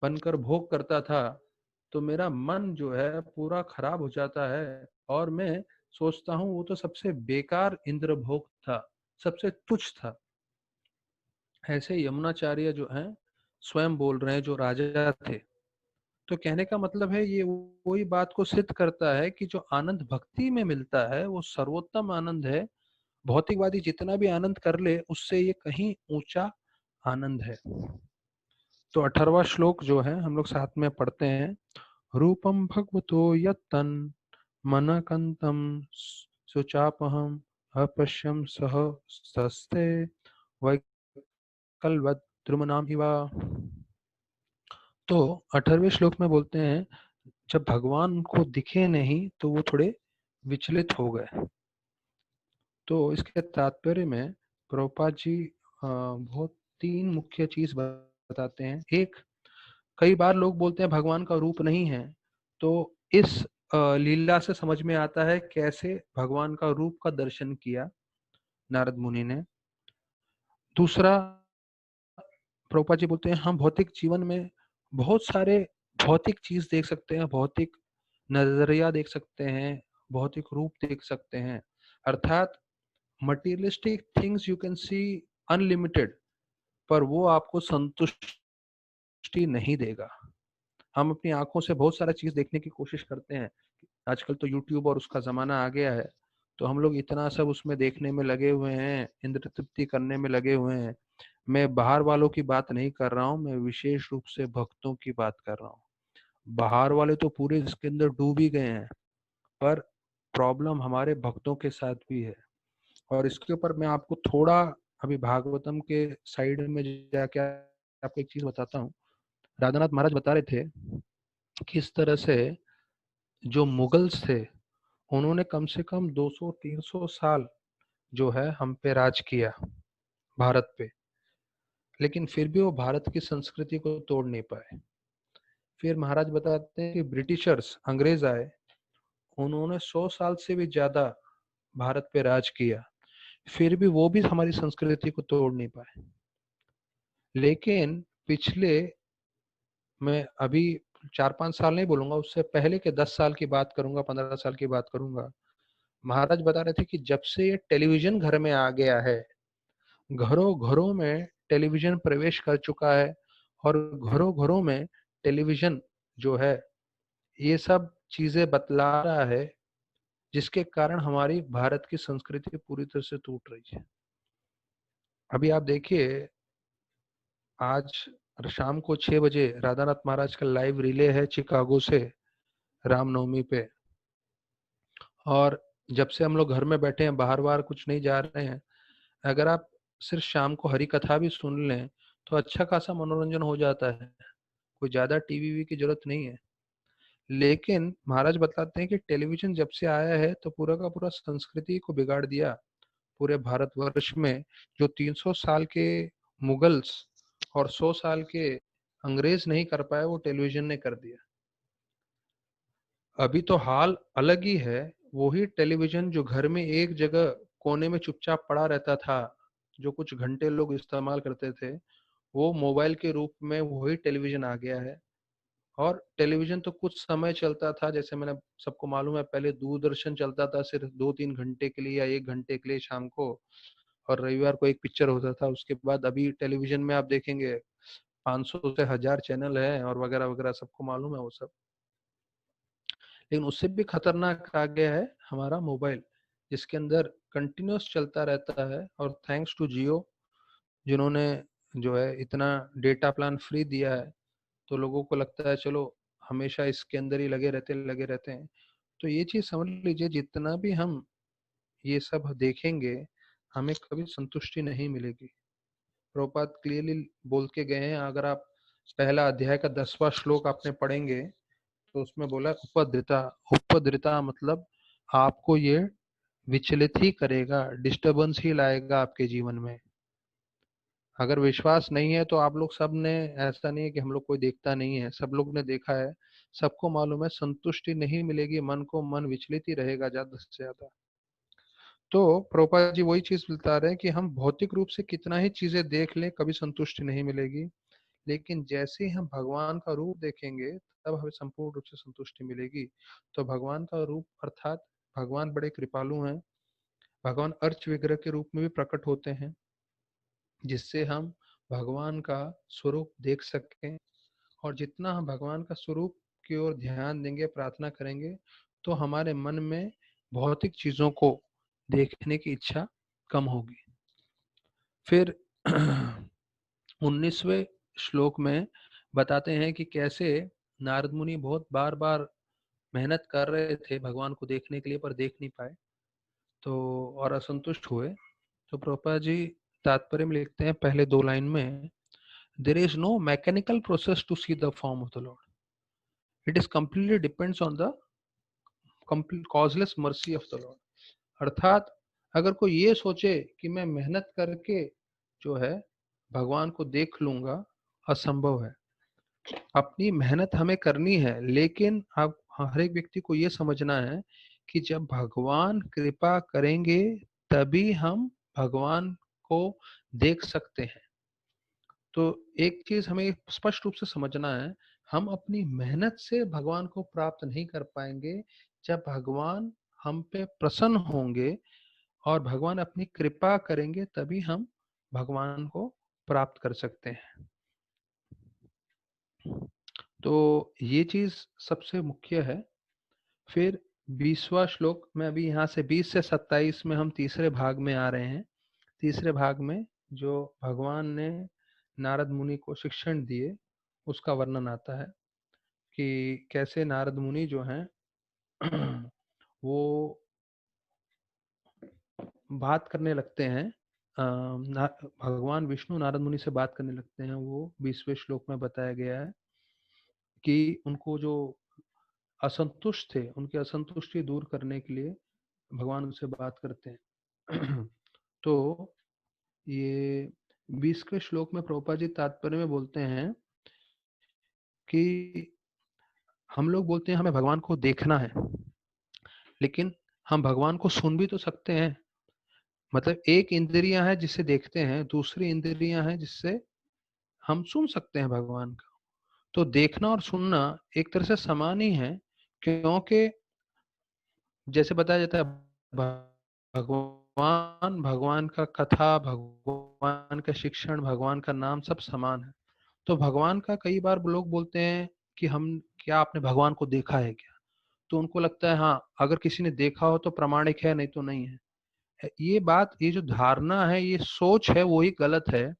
बनकर भोग करता था, तो मेरा मन जो है पूरा खराब हो जाता है, और मैं सोचता हूँ वो तो सबसे बेकार इंद्र भोग था, सबसे तुच्छ था। ऐसे यमुनाचार्य जो हैं स्वयं बोल रहे हैं, जो राजा थे। तो कहने का मतलब है, ये वही बात को सिद्ध करता है कि जो आनंद भक्ति में मिलता है वो सर्वोत्तम आनंद है। भौतिकवादी जितना भी आनंद कर ले, उससे ये कहीं ऊंचा आनंद है। तो 18वां श्लोक जो है हम लोग साथ में पढ़ते हैं। रूपम भगवतो यत्तन मनकंतम सुचापहम अपश्यम सह सस्ते वैकल्वद द्रुमनाम इवा। तो 18वें श्लोक में बोलते हैं, जब भगवान को दिखे नहीं तो वो थोड़े विचलित हो गए। तो इसके तात्पर्य में प्रभुपाद जी बहुत 3 मुख्य चीज बताते हैं। एक, कई बार लोग बोलते हैं भगवान का रूप नहीं है, तो इस लीला से समझ में आता है कैसे भगवान का रूप का दर्शन किया नारद मुनि ने। दूसरा, प्रभुपाद जी बोलते हैं हम भौतिक जीवन में बहुत सारे भौतिक चीज देख सकते हैं, भौतिक नजरिया देख सकते हैं, भौतिक रूप देख सकते हैं, अर्थात materialistic things you can see unlimited, पर वो आपको संतुष्टि नहीं देगा। हम अपनी आंखों से बहुत सारा चीज देखने की कोशिश करते हैं, आजकल तो यूट्यूब और उसका जमाना आ गया है, तो हम लोग इतना सब उसमें देखने में लगे हुए हैं, इंद्र तृप्ति करने में लगे हुए हैं। मैं बाहर वालों की बात नहीं कर रहा हूँ, मैं विशेष रूप से भक्तों की बात कर रहा हूँ। बाहर वाले तो पूरे इसके अंदर डूब ही गए हैं, पर प्रॉब्लम हमारे भक्तों के साथ भी है। और इसके ऊपर मैं आपको थोड़ा अभी भागवतम के साइड में जाके आपको एक चीज बताता हूँ। राधानाथ महाराज बता रहे थे किस तरह से जो मुगल्स थे उन्होंने कम से कम 200-300 साल जो है हम पे राज किया, भारत पे, लेकिन फिर भी वो भारत की संस्कृति को तोड़ नहीं पाए। फिर महाराज बताते हैं कि ब्रिटिशर्स, अंग्रेज आए, उन्होंने 100 साल से भी ज्यादा भारत पे राज किया, फिर भी वो भी हमारी संस्कृति को तोड़ नहीं पाए। लेकिन पिछले, मैं अभी 4-5 साल नहीं बोलूंगा, उससे पहले के 10 साल की बात करूंगा, 15 साल की बात करूंगा। महाराज बता रहे थे कि जब से ये टेलीविजन घर में आ गया है, घरों घरों में टेलीविजन प्रवेश कर चुका है, और घरों घरों में टेलीविजन जो है ये सब चीजें बतला रहा है, जिसके कारण हमारी भारत की संस्कृति पूरी तरह से टूट रही है। अभी आप देखिए, आज शाम को 6 बजे राधानाथ महाराज का लाइव रिले है चिकागो से, रामनवमी पे। और जब से हम लोग घर में बैठे हैं, बाहर बाहर कुछ नहीं जा रहे हैं, अगर आप सिर्फ शाम को हरी कथा भी सुन लें तो अच्छा खासा मनोरंजन हो जाता है, कोई ज्यादा टीवी की जरूरत नहीं है। लेकिन महाराज बताते हैं कि टेलीविजन जब से आया है तो पूरा का पूरा संस्कृति को बिगाड़ दिया। पूरे भारतवर्ष में जो 300 साल के मुगल्स और 100 साल के अंग्रेज नहीं कर पाए, वो टेलीविजन ने कर दिया। अभी तो हाल अलग ही है। वही टेलीविजन जो घर में एक जगह कोने में चुपचाप पड़ा रहता था, जो कुछ घंटे लोग इस्तेमाल करते थे, वो मोबाइल के रूप में वही टेलीविजन आ गया है। और टेलीविजन तो कुछ समय चलता था, जैसे मैंने, सबको मालूम है, पहले दूरदर्शन चलता था सिर्फ 2-3 घंटे के लिए या 1 घंटे के लिए शाम को, और रविवार को एक पिक्चर होता था। उसके बाद अभी टेलीविजन में आप देखेंगे 500 से 1000 चैनल है और वगैरह वगैरह, सबको मालूम है वो सब। लेकिन उससे भी खतरनाक आ गया है हमारा मोबाइल, जिसके अंदर कंटिन्यूस चलता रहता है। और थैंक्स टू जियो, जिन्होंने जो है इतना डेटा प्लान फ्री दिया है, तो लोगों को लगता है चलो हमेशा इसके अंदर ही लगे रहते हैं। तो ये चीज समझ लीजिए, जितना भी हम ये सब देखेंगे, हमें कभी संतुष्टि नहीं मिलेगी। प्रभुपाद क्लियरली बोल के गए हैं, अगर आप पहला अध्याय का 10वां श्लोक आपने पढ़ेंगे तो उसमें बोला उपद्रता। उपद्रता मतलब आपको ये विचलित ही करेगा, डिस्टरबेंस ही लाएगा आपके जीवन में। अगर विश्वास नहीं है तो आप लोग सब ने, ऐसा नहीं है कि हम लोग कोई देखता नहीं है, सब लोग ने देखा है, सबको मालूम है, संतुष्टि नहीं मिलेगी, मन को मन विचलित ही रहेगा ज्यादा से ज्यादा। तो प्रभुपाद जी वही चीज बता रहे हैं कि हम भौतिक रूप से कितना ही चीजें देख लें, कभी संतुष्टि नहीं मिलेगी। लेकिन जैसे ही हम भगवान का रूप देखेंगे तब हमें संपूर्ण रूप से संतुष्टि मिलेगी। तो भगवान का रूप अर्थात भगवान बड़े कृपालु हैं। भगवान अर्च विग्रह के रूप में भी प्रकट होते हैं, जिससे हम भगवान का स्वरूप देख सकें। और जितना हम भगवान का स्वरूप की ओर ध्यान देंगे, प्रार्थना करेंगे, तो हमारे मन में भौतिक चीजों को देखने की इच्छा कम होगी। फिर 19वें श्लोक में बताते हैं कि कैसे नारद मुनि बहुत बार बार मेहनत कर रहे थे भगवान को देखने के लिए, पर देख नहीं पाए, तो और असंतुष्ट हुए। तो प्रभुपाद जी तात्पर्य में लिखते हैं पहले 2 लाइन में, there is no mechanical process to see the form of the Lord, it is completely depends on the complete causeless mercy of the Lord. अर्थात अगर कोई ये सोचे कि मैं मेहनत करके जो है भगवान को देख लूंगा, असंभव है। अपनी मेहनत हमें करनी है, लेकिन अब हर एक व्यक्ति को ये समझना है कि जब भगवान कृपा करेंगे तभी हम भगवान को देख सकते हैं। तो एक चीज हमें स्पष्ट रूप से समझना है, हम अपनी मेहनत से भगवान को प्राप्त नहीं कर पाएंगे। जब भगवान हम पे प्रसन्न होंगे और भगवान अपनी कृपा करेंगे, तभी हम भगवान को प्राप्त कर सकते हैं। तो ये चीज सबसे मुख्य है। फिर 20वां श्लोक में, अभी यहाँ से 20 से 27 में हम तीसरे भाग में आ रहे हैं। तीसरे भाग में जो भगवान ने नारद मुनि को शिक्षण दिए, उसका वर्णन आता है कि कैसे नारद मुनि जो हैं वो बात करने लगते हैं, भगवान विष्णु नारद मुनि से बात करने लगते हैं। वो 20वें श्लोक में बताया गया है कि उनको जो असंतुष्ट थे, उनकी असंतुष्टि दूर करने के लिए भगवान उनसे बात करते हैं। तो ये 20वें श्लोक में प्रभुपाद जी तात्पर्य में बोलते हैं कि हम लोग बोलते हैं हमें भगवान को देखना है, लेकिन हम भगवान को सुन भी तो सकते हैं। मतलब एक इंद्रियां है जिससे देखते हैं, दूसरी इंद्रियां हैं जिससे हम सुन सकते हैं भगवान का। तो देखना और सुनना एक तरह से समान ही है, क्योंकि जैसे बताया जाता है भगवान, भगवान का कथा, भगवान का शिक्षण, भगवान का नाम सब समान है। तो भगवान का कई बार लोग बोलते हैं कि हम, क्या आपने भगवान को देखा है क्या? तो उनको लगता है हाँ, अगर किसी ने देखा हो तो प्रामाणिक है, नहीं तो नहीं है। ये बात, ये जो धारणा है, ये सोच है, वो ही गलत है।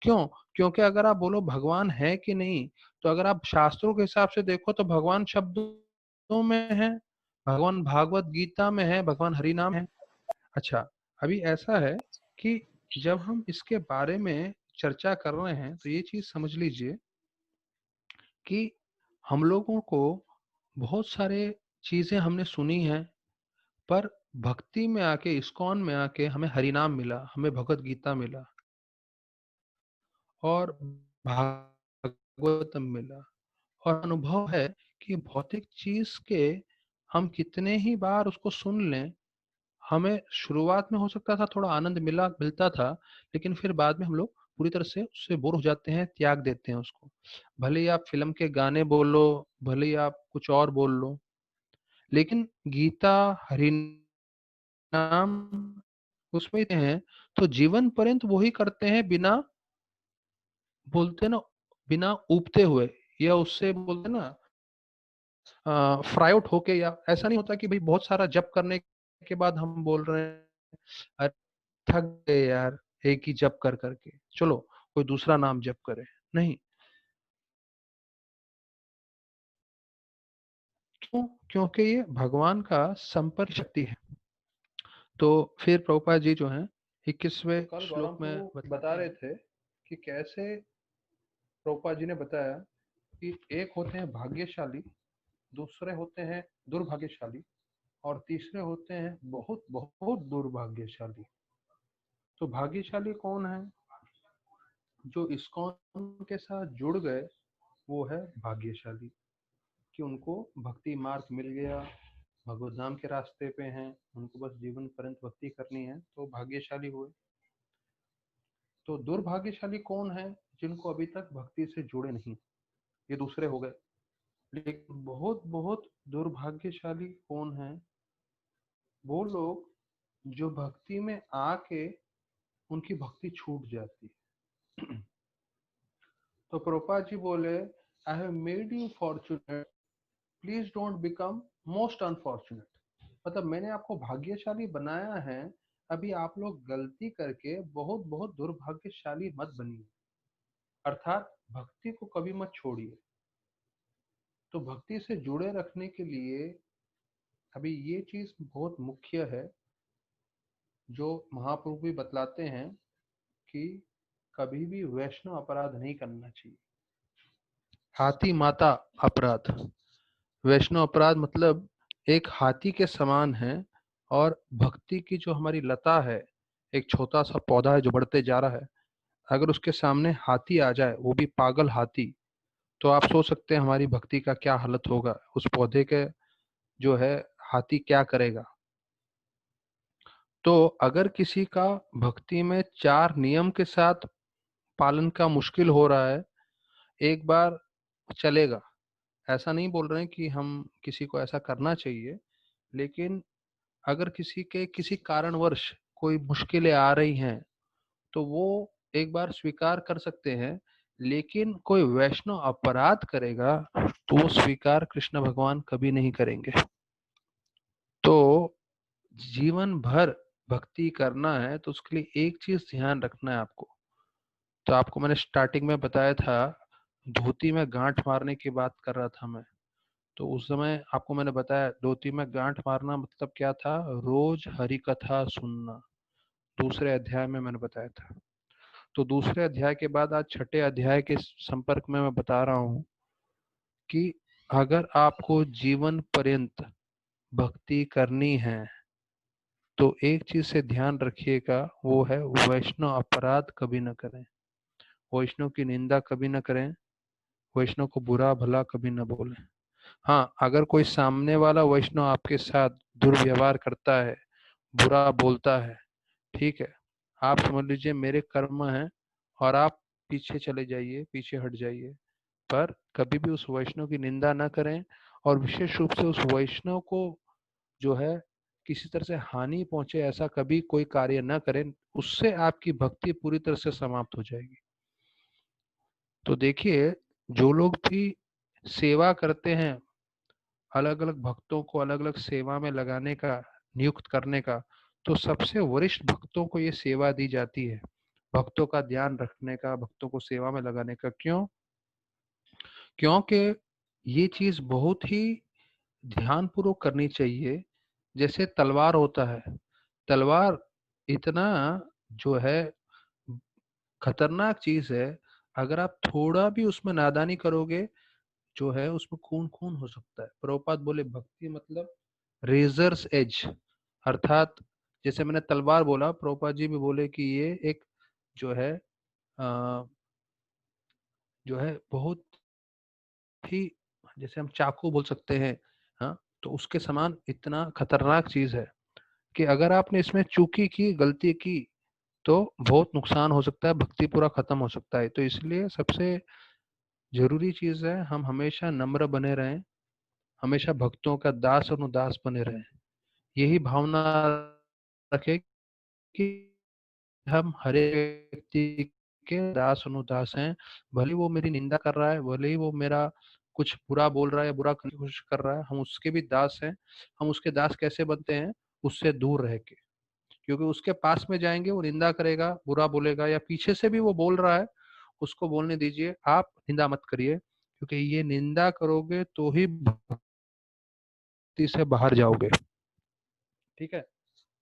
क्यों? क्योंकि अगर आप बोलो भगवान है कि नहीं, तो अगर आप शास्त्रों के हिसाब से देखो तो भगवान शब्दों में है, भगवान भागवत गीता में है, भगवान हरि नाम है। अच्छा, अभी ऐसा है कि जब हम इसके बारे में चर्चा कर रहे हैं तो ये चीज समझ लीजिए कि हम लोगों को बहुत सारे चीजें हमने सुनी हैं, पर भक्ति में आके, इस्कॉन में आके हमें हरिनाम मिला, हमें भगवत गीता मिला और भागवतम मिला। और अनुभव है कि भौतिक चीज के हम कितने ही बार उसको सुन लें, हमें शुरुआत में हो सकता था थोड़ा आनंद मिलता था, लेकिन फिर बाद में हम लोग पूरी तरह से उससे बोर हो जाते हैं, त्याग देते हैं उसको। भले ही आप फिल्म के गाने बोलो, भले ही आप कुछ और बोल लो, लेकिन गीता, हरि नाम उसमें हैं तो जीवन पर्यंत वही करते हैं, बिना बोलते ना, बिना ऊबते हुए, या उससे बोलते ना फ्राई आउट होके। या ऐसा नहीं होता कि भाई बहुत सारा जप करने के बाद हम बोल रहे हैं अरे थक गए यार एक ही जप कर करके, चलो कोई दूसरा नाम जप करे। नहीं। क्यों? क्योंकि ये भगवान का संपर्क शक्ति है। तो फिर प्रभुपाद जी जो हैं 21वें कल श्लोक में बता रहे थे कि कैसे प्रभुपाद जी ने बताया कि एक होते हैं भाग्यशाली, दूसरे होते हैं दुर्भाग्यशाली, और तीसरे होते हैं बहुत बहुत दुर्भाग्यशाली। तो भाग्यशाली कौन है? जो इस्कॉन के साथ जुड़ गए वो है भाग्यशाली, कि उनको भक्ति मार्ग मिल गया, भगवत धाम के रास्ते पे हैं, उनको बस जीवन पर्यंत भक्ति करनी है, तो भाग्यशाली हुए। तो दुर्भाग्यशाली कौन है? जिनको अभी तक भक्ति से जुड़े नहीं, ये दूसरे हो गए। लेकिन बहुत बहुत दुर्भाग्यशाली कौन है? वो लोग जो भक्ति में आके उनकी भक्ति छूट जाती है। तो प्रभुपाद जी बोले, I have made you fortunate, please don't become most unfortunate. मतलब मैंने आपको भाग्यशाली बनाया है, अभी आप लोग गलती करके बहुत बहुत दुर्भाग्यशाली मत बनिए। अर्थात भक्ति को कभी मत छोड़िए। तो भक्ति से जुड़े रखने के लिए अभी ये चीज बहुत मुख्य है, जो महाप्रभु भी बतलाते हैं कि कभी भी वैष्णव अपराध नहीं करना चाहिए। हाथी माता अपराध, वैष्णव अपराध मतलब एक हाथी के समान है। और भक्ति की जो हमारी लता है, एक छोटा सा पौधा है जो बढ़ते जा रहा है, अगर उसके सामने हाथी आ जाए, वो भी पागल हाथी, तो आप सोच सकते हैं हमारी भक्ति का क्या हालत होगा। उस पौधे के जो है हाथी क्या करेगा। तो अगर किसी का भक्ति में 4 नियम के साथ पालन का मुश्किल हो रहा है, एक बार चलेगा। ऐसा नहीं बोल रहे हैं कि हम किसी को ऐसा करना चाहिए, लेकिन अगर किसी के किसी कारणवश कोई मुश्किलें आ रही हैं तो वो एक बार स्वीकार कर सकते हैं। लेकिन कोई वैष्णव अपराध करेगा तो वो स्वीकार कृष्ण भगवान कभी नहीं करेंगे। तो जीवन भर भक्ति करना है तो उसके लिए एक चीज ध्यान रखना है आपको। तो आपको मैंने स्टार्टिंग में बताया था, धोती में गांठ मारने की बात कर रहा था मैं। तो उस समय आपको मैंने बताया धोती में गांठ मारना मतलब क्या था, रोज हरि कथा सुनना। दूसरे अध्याय में मैंने बताया था। तो दूसरे अध्याय के बाद आज छठे अध्याय के संपर्क में मैं बता रहा हूं कि अगर आपको जीवन पर्यंत भक्ति करनी है तो एक चीज से ध्यान रखिएगा, वो है वैष्णव अपराध कभी न करें, वैष्णव की निंदा कभी न करें, वैष्णव को बुरा भला कभी न बोलें। हाँ, अगर कोई सामने वाला वैष्णव आपके साथ दुर्व्यवहार करता है, बुरा बोलता है, ठीक है, आप समझ लीजिए मेरे कर्म हैं और आप पीछे चले जाइए, पीछे हट जाइए, पर कभी भी उस वैष्णव की निंदा न करें। और विशेष रूप से उस वैष्णव को जो है किसी तरह से हानि पहुंचे ऐसा कभी कोई कार्य न करें, उससे आपकी भक्ति पूरी तरह से समाप्त हो जाएगी। तो देखिए, जो लोग भी सेवा करते हैं, अलग अलग भक्तों को अलग अलग सेवा में लगाने का, नियुक्त करने का, तो सबसे वरिष्ठ भक्तों को ये सेवा दी जाती है, भक्तों का ध्यान रखने का, भक्तों को सेवा में लगाने का। क्यों? क्योंकि ये चीज बहुत ही ध्यानपूर्वक करनी चाहिए। जैसे तलवार होता है, तलवार इतना जो है खतरनाक चीज है, अगर आप थोड़ा भी उसमें नादानी करोगे जो है उसमें खून खून हो सकता है। प्रभुपाद बोले भक्ति मतलब रेजर्स एज, अर्थात जैसे मैंने तलवार बोला, प्रभुपाद जी भी बोले कि ये एक जो है जो है बहुत ही, जैसे हम चाकू बोल सकते हैं, हाँ, तो उसके समान इतना खतरनाक चीज है कि अगर आपने इसमें चूकी की, गलती की, तो बहुत नुकसान हो सकता है, भक्ति पूरा खत्म हो सकता है। तो इसलिए सबसे जरूरी चीज है हम हमेशा नम्र बने रहें, हमेशा भक्तों का दास और उदास बने रहें। यही भावना रखें कि हम हर एक व्यक्ति के दास अनुदास हैं, भले वो मेरी निंदा कर रहा है, भले ही वो मेरा कुछ बुरा बोल रहा है या बुरा करने की कोशिश कर रहा है, हम उसके भी दास हैं। हम उसके दास कैसे बनते हैं? उससे दूर रह के, क्योंकि उसके पास में जाएंगे वो निंदा करेगा, बुरा बोलेगा, या पीछे से भी वो बोल रहा है, उसको बोलने दीजिए, आप निंदा मत करिए, क्योंकि ये निंदा करोगे तो ही भक्ति से बाहर जाओगे। ठीक है,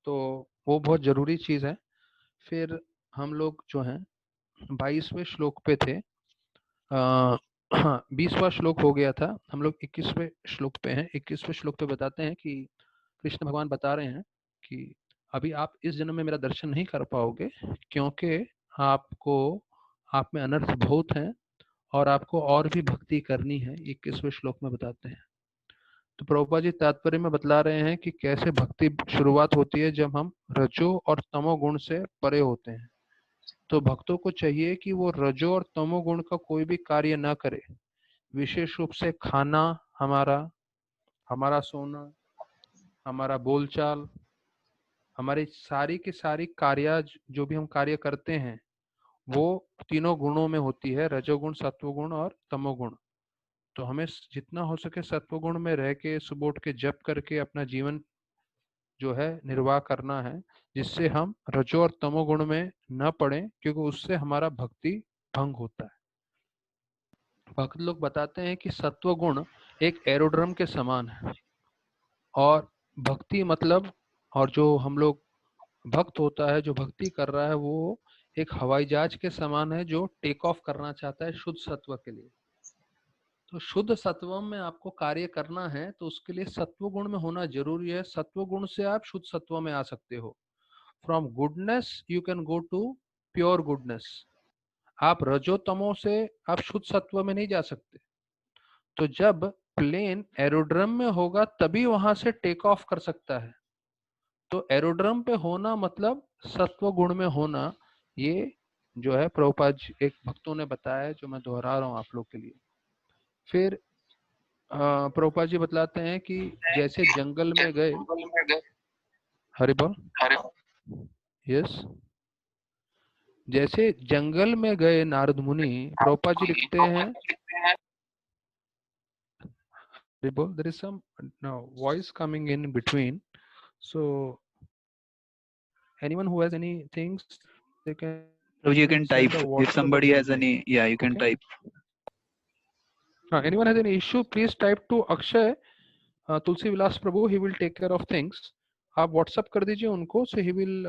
तो वो बहुत जरूरी चीज है। फिर हम लोग जो हैं 22वें श्लोक पे थे। हाँ, 20वां श्लोक हो गया था, हम लोग 21वें श्लोक पे हैं। 21वें श्लोक पे बताते हैं कि कृष्ण भगवान बता रहे हैं कि अभी आप इस जन्म में मेरा दर्शन नहीं कर पाओगे, क्योंकि आपको, आप में अनर्थ बहुत हैं और आपको और भी भक्ति करनी है। 21वें श्लोक में बताते हैं। तो प्रभुपाद जी तात्पर्य में बतला रहे हैं कि कैसे भक्ति शुरुआत होती है, जब हम रजो और तमो गुण से परे होते हैं। तो भक्तों को चाहिए कि वो रजो और तमो गुण का कोई भी कार्य ना करे। विशेष रूप से खाना, हमारा हमारा सोना, हमारा बोलचाल, हमारी सारी की सारी कार्य, जो भी हम कार्य करते हैं, वो तीनों गुणों में होती है, रजोगुण, सत्वगुण और तमोगुण। तो हमें जितना हो सके सत्वगुण में रह के, सुबह उठ के जप करके अपना जीवन जो है निर्वाह करना है, जिससे हम रजो और तमोगुण में न पड़े, क्योंकि उससे हमारा भक्ति भंग होता है। भक्त लोग बताते हैं कि सत्वगुण एक एरोड्रम के समान है, और भक्ति मतलब, और जो हम लोग भक्त होता है, जो भक्ति कर रहा है, वो एक हवाई जहाज के समान है जो टेक ऑफ करना चाहता है शुद्ध सत्व के लिए। तो शुद्ध सत्व में आपको कार्य करना है, तो उसके लिए सत्व गुण में होना जरूरी है। सत्व गुण से आप शुद्ध सत्व में आ सकते हो। From goodness you can go to pure goodness. आप रजोतमो से आप शुद्ध सत्व में नहीं जा सकते। तो जब प्लेन एरोड्रम में होगा तभी वहां से टेक ऑफ कर सकता है। तो एरोड्रम पे होना मतलब सत्व गुण में होना, ये जो है प्रभुपाद एक भक्तों ने बताया है, जो मैं दोहरा रहा हूँ आप लोग के लिए। फिर प्रभुपाद जी बतलाते हैं कि जैसे जंगल में गए, हरि बोल, यस, जैसे जंगल में गए नारद मुनि, प्रभुपाद जी लिखते हैं, हरि बोल, there is some voice coming in between, so anyone who has any things, they can So you can send type the if WhatsApp or somebody has email. any, yeah, you can Okay, type. anyone has any issue, please type to Akshay, Tulsi Vilas Prabhu, he will take care of things. आप व्हाट्सअप कर दीजिए उनको, so he will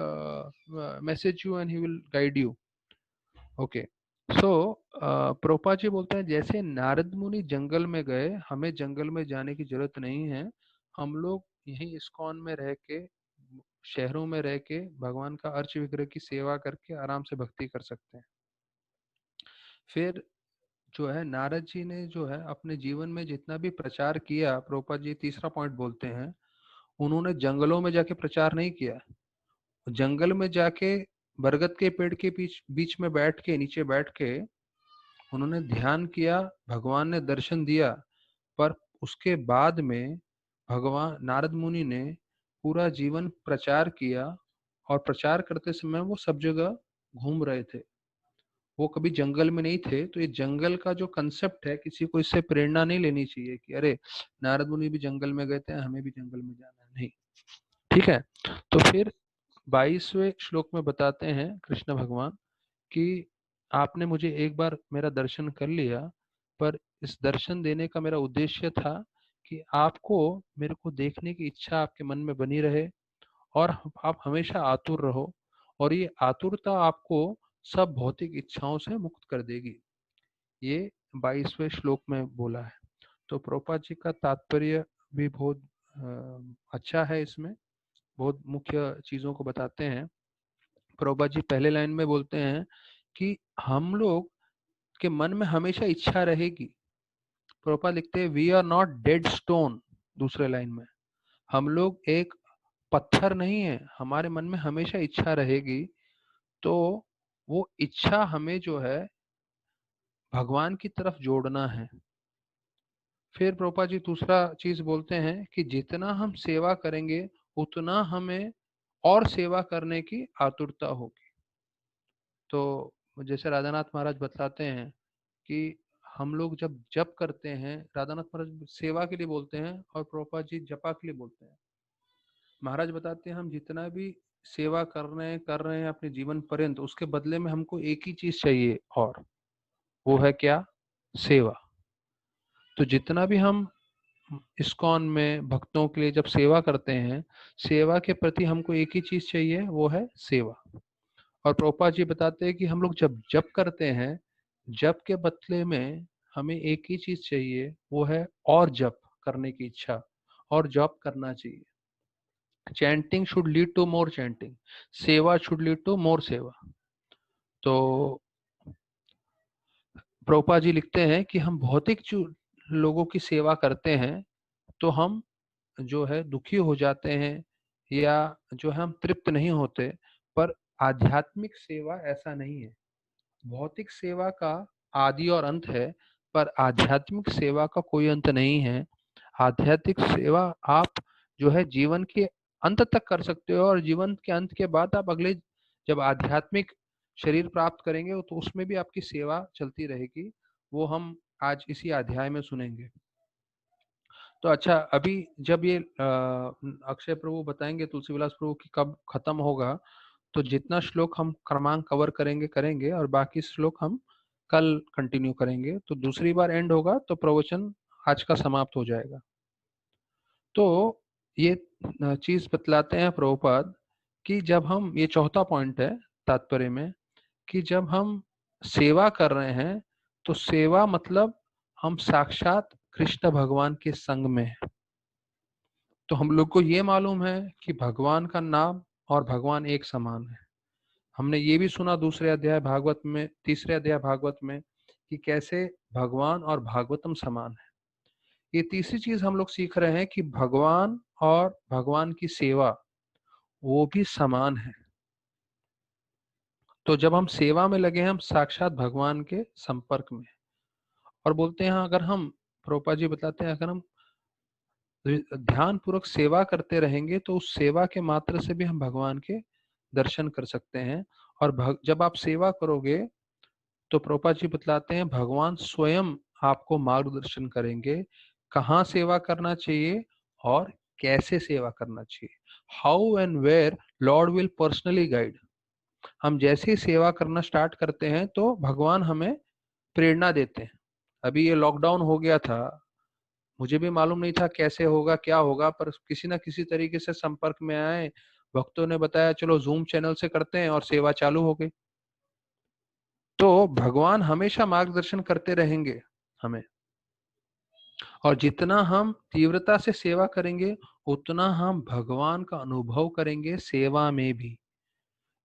message you and he will guide you. Okay, so Prabhupada ji बोलते हैं जैसे नारद मुनि जंगल में गए, हमें जंगल में जाने की जरूरत नहीं है, हम लोग यहीं इस्कॉन में रह के, शहरों में रह के भगवान का अर्च विग्रह की सेवा करके आराम से भक्ति कर सकते हैं। फिर जो है नारद जी ने जो है अपने जीवन में जितना भी प्रचार किया, प्रभुपाद जी तीसरा पॉइंट बोलते हैं, उन्होंने जंगलों में जाके प्रचार नहीं किया। जंगल में जाके बरगद के पेड़ के बीच बीच में बैठ के, नीचे बैठ के उन्होंने ध्यान किया, भगवान ने दर्शन दिया। पर उसके बाद में भगवान नारद मुनि ने पूरा जीवन प्रचार किया, और प्रचार करते समय वो सब जगह घूम रहे थे, वो कभी जंगल में नहीं थे। तो ये जंगल का जो कंसेप्ट है, किसी को इससे प्रेरणा नहीं लेनी चाहिए कि अरे नारद मुनि भी जंगल में गए थे, हमें भी जंगल में जाना है, नहीं। ठीक है, तो फिर 22वें श्लोक में बताते हैं कृष्ण भगवान कि आपने मुझे एक बार मेरा दर्शन कर लिया, पर इस दर्शन देने का मेरा उद्देश्य था कि आपको, मेरे को देखने की इच्छा आपके मन में बनी रहे, और आप हमेशा आतुर रहो, और ये आतुरता आपको सब भौतिक इच्छाओं से मुक्त कर देगी। ये 22वें श्लोक में बोला है। तो प्रभुपाद जी का तात्पर्य भी बहुत अच्छा है, इसमें बहुत मुख्य चीजों को बताते हैं। प्रभुपाद जी पहले लाइन में बोलते हैं कि हम लोग के मन में हमेशा इच्छा रहेगी। प्रभुपाद लिखते हैं we are not dead stone, दूसरे लाइन में, हम लोग एक पत्थर नहीं है, हमारे मन में हमेशा इच्छा रहेगी। तो वो इच्छा हमें जो है भगवान की तरफ जोड़ना है। फिर प्रभुपाद जी दूसरा चीज बोलते हैं कि जितना हम सेवा करेंगे उतना हमें और सेवा करने की आतुरता होगी। तो जैसे राधानाथ महाराज बतलाते हैं कि हम लोग जब जप करते हैं, राधानाथ महाराज सेवा के लिए बोलते हैं और प्रभुपाद जी जपा के लिए बोलते हैं। महाराज बताते हैं हम जितना भी सेवा कर रहे हैं अपने जीवन पर्यंत, उसके बदले में हमको एक ही चीज चाहिए, और वो है क्या? सेवा। तो जितना भी हम इस्कॉन में भक्तों के लिए जब सेवा करते हैं, सेवा के प्रति हमको एक ही चीज चाहिए, वो है सेवा। और प्रभुपाद जी बताते हैं कि हम लोग जब जप करते हैं, जप के बदले में हमें एक ही चीज चाहिए, वो है और जप करने की इच्छा, और जप करना चाहिए। Chanting should lead to more chanting, सेवा शुड लीड टू मोर सेवा। तो प्रभुपाद जी लिखते हैं कि हम भौतिक लोगों की सेवा करते हैं तो हम जो है दुखी हो जाते हैं, या जो है हम तृप्त नहीं होते। पर आध्यात्मिक सेवा ऐसा नहीं है। भौतिक सेवा का आदि और अंत है, पर आध्यात्मिक सेवा का कोई अंत नहीं है। आध्यात्मिक सेवा आप जो है जीवन के अंत तक कर सकते हो, और जीवन के अंत के बाद आप अगले जब आध्यात्मिक शरीर प्राप्त करेंगे तो उसमें भी आपकी सेवा चलती रहेगी। वो हम आज इसी अध्याय में सुनेंगे। तो अच्छा, अभी जब ये अक्षय प्रभु बताएंगे तुलसी विलास प्रभु की कब खत्म होगा, तो जितना श्लोक हम क्रमांक कवर करेंगे करेंगे, और बाकी श्लोक हम कल कंटिन्यू करेंगे। तो दूसरी बार एंड होगा तो प्रवचन आज का समाप्त हो जाएगा। तो ये चीज बतलाते हैं प्रभुपाद कि जब हम, ये चौथा पॉइंट है तात्पर्य में, कि जब हम सेवा कर रहे हैं तो सेवा मतलब हम साक्षात कृष्ण भगवान के संग में हैं। तो हम लोग को ये मालूम है कि भगवान का नाम और भगवान एक समान है। हमने ये भी सुना दूसरे अध्याय भागवत में, तीसरे अध्याय भागवत में, कि कैसे भगवान और भागवतम समान है। ये तीसरी चीज हम लोग सीख रहे हैं कि भगवान और भगवान की सेवा वो भी समान है। तो जब हम सेवा में लगे हैं, हम साक्षात भगवान के संपर्क में। और बोलते हैं अगर हम, प्रभुपाद जी बताते हैं, अगर हम ध्यान पूर्वक सेवा करते रहेंगे तो उस सेवा के मात्र से भी हम भगवान के दर्शन कर सकते हैं। और जब आप सेवा करोगे तो प्रभुपाद जी बतलाते हैं भगवान स्वयं आपको मार्गदर्शन करेंगे, कहाँ सेवा करना चाहिए और कैसे सेवा करना चाहिए। How and where Lord will personally guide. हम जैसे ही सेवा करना स्टार्ट करते हैं तो भगवान हमें प्रेरणा देते हैं। अभी ये लॉकडाउन हो गया था, मुझे भी मालूम नहीं था कैसे होगा क्या होगा, पर किसी ना किसी तरीके से संपर्क में आए, भक्तों ने बताया चलो जूम चैनल से करते हैं, और सेवा चालू हो गई। तो भगवान हमेशा मार्गदर्शन करते रहेंगे हमें, और जितना हम तीव्रता से सेवा करेंगे उतना हम भगवान का अनुभव करेंगे सेवा में भी।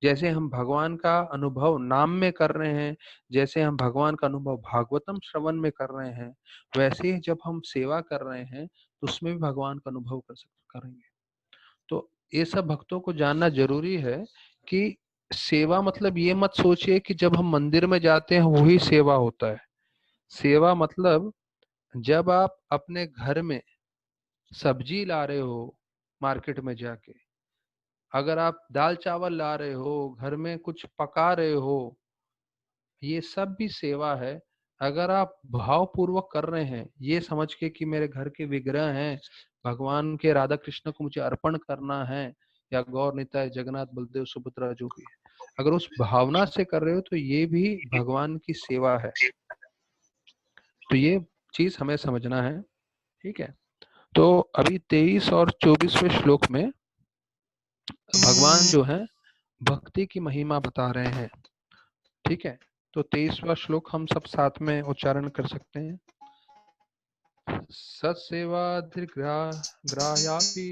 जैसे हम भगवान का अनुभव नाम में कर रहे हैं, जैसे हम भगवान का अनुभव भागवतम श्रवण में कर रहे हैं, वैसे ही जब हम सेवा कर रहे हैं तो उसमें भी भगवान का अनुभव करेंगे। तो ये सब भक्तों को जानना जरूरी है कि सेवा मतलब ये मत सोचिए कि जब हम मंदिर में जाते हैं वही सेवा होता है। सेवा मतलब जब आप अपने घर में सब्जी ला रहे हो मार्केट में जाके, अगर आप दाल चावल ला रहे हो, घर में कुछ पका रहे हो, ये सब भी सेवा है। अगर आप भाव पूर्वक कर रहे हैं ये समझ के कि मेरे घर के विग्रह हैं, भगवान के राधा कृष्ण को मुझे अर्पण करना है, या गौर निताय जगन्नाथ बलदेव सुभद्रा जो भी है, अगर उस भावना से कर रहे हो तो ये भी भगवान की सेवा है। तो ये चीज हमें समझना है। ठीक है, तो अभी 23 और 24वें श्लोक में भगवान जो है भक्ति की महिमा बता रहे हैं। ठीक है, तो 23वां श्लोक हम सब साथ में उच्चारण कर सकते हैं। सत्सेवाधिग्राह्यापि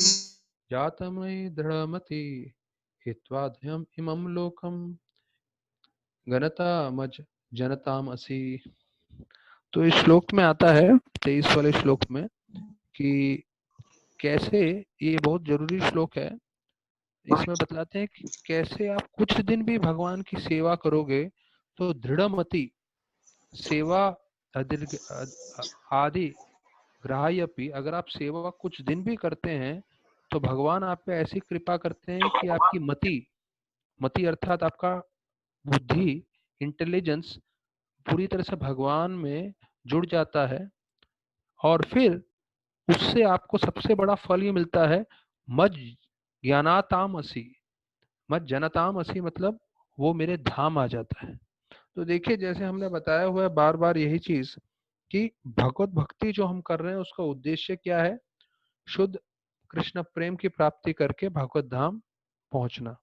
जातमयि दृढ़मति हित्वाध्यम इमं लोकम गणतामज जनताम असि। तो इस श्लोक में आता है 23 वाले श्लोक में कि कैसे, ये बहुत जरूरी श्लोक है, इसमें बतलाते हैं कि कैसे आप कुछ दिन भी भगवान की सेवा करोगे तो दृढ़मति सेवा आदि ग्राह्यपि, अगर आप सेवा कुछ दिन भी करते हैं तो भगवान आप पे ऐसी कृपा करते हैं कि आपकी मति, मति अर्थात आपका बुद्धि, इंटेलिजेंस पूरी तरह से भगवान में जुड़ जाता है, और फिर उससे आपको सबसे बड़ा फल ये मिलता है, मज ज्ञानाताम असि। मज जनताम असि मतलब वो मेरे धाम आ जाता है। तो देखिए जैसे हमने बताया हुआ है बार बार यही चीज कि भगवत भक्ति जो हम कर रहे हैं उसका उद्देश्य क्या है, शुद्ध कृष्ण प्रेम की प्राप्ति करके भगवत धाम पहुंचना।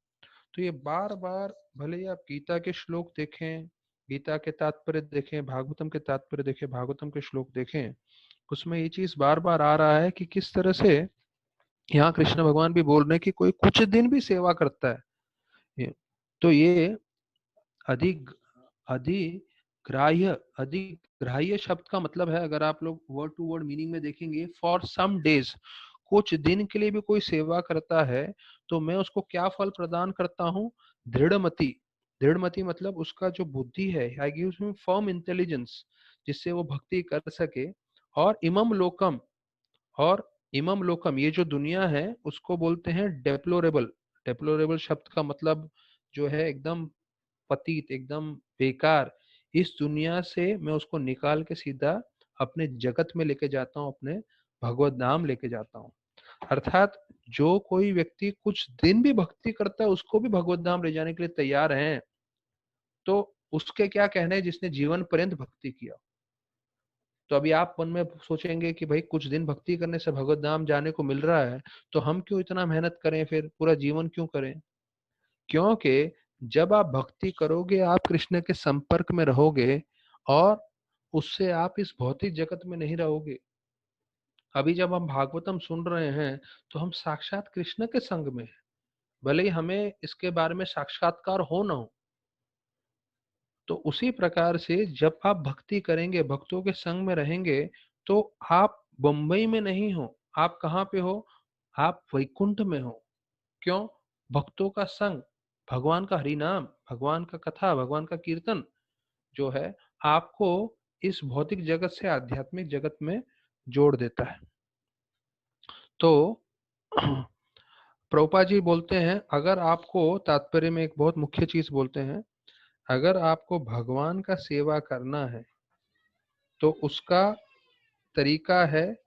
तो ये बार बार, भले ही आप गीता के श्लोक देखें, गीता के तात्पर्य देखें, भागवतम के तात्पर्य देखें, भागवतम के श्लोक देखें, उसमें ये चीज बार बार आ रहा है कि किस तरह से यहाँ कृष्ण भगवान भी बोल रहे हैं कि कोई कुछ दिन भी सेवा करता है तो ये अधिक अधिग्राह्य शब्द का मतलब है, अगर आप लोग वर्ड टू वर्ड मीनिंग में देखेंगे, फॉर सम डेज, कुछ दिन के लिए भी कोई सेवा करता है तो मैं उसको क्या फल प्रदान करता हूँ, दृढ़मति। दृढ़मति मतलब उसका जो बुद्धि है, I give him firm intelligence, जिससे वो भक्ति कर सके। और इमम लोकम, और इमम लोकम ये जो दुनिया है उसको बोलते हैं डेप्लोरेबल। डेप्लोरेबल शब्द का मतलब जो है एकदम पतित, एकदम बेकार, इस दुनिया से मैं उसको निकाल के सीधा अपने जगत में लेके जाता हूँ, अपने भगवत नाम लेके जाता हूँ। अर्थात जो कोई व्यक्ति कुछ दिन भी भक्ति करता है उसको भी भगवत धाम ले जाने के लिए तैयार है, तो उसके क्या कहने जिसने जीवन पर्यंत भक्ति किया। तो अभी आप मन में सोचेंगे कि भाई कुछ दिन भक्ति करने से भगवत धाम जाने को मिल रहा है तो हम क्यों इतना मेहनत करें, फिर पूरा जीवन क्यों करें। क्योंकि जब आप भक्ति करोगे आप कृष्ण के संपर्क में रहोगे, और उससे आप इस भौतिक जगत में नहीं रहोगे। अभी जब हम भागवतम सुन रहे हैं तो हम साक्षात कृष्ण के संग में हैं, भले ही हमें इसके बारे में साक्षात्कार हो ना हो। तो उसी प्रकार से जब आप भक्ति करेंगे, भक्तों के संग में रहेंगे, तो आप बंबई में नहीं हो, आप कहाँ पे हो, आप वैकुंठ में हो। क्यों? भक्तों का संग, भगवान का हरि नाम, भगवान का कथा, भगवान का कीर्तन जो है आपको इस भौतिक जगत से आध्यात्मिक जगत में जोड़ देता है। तो प्रभुपाद जी बोलते हैं, अगर आपको तात्पर्य में एक बहुत मुख्य चीज बोलते हैं, अगर आपको भगवान का सेवा करना है तो उसका तरीका है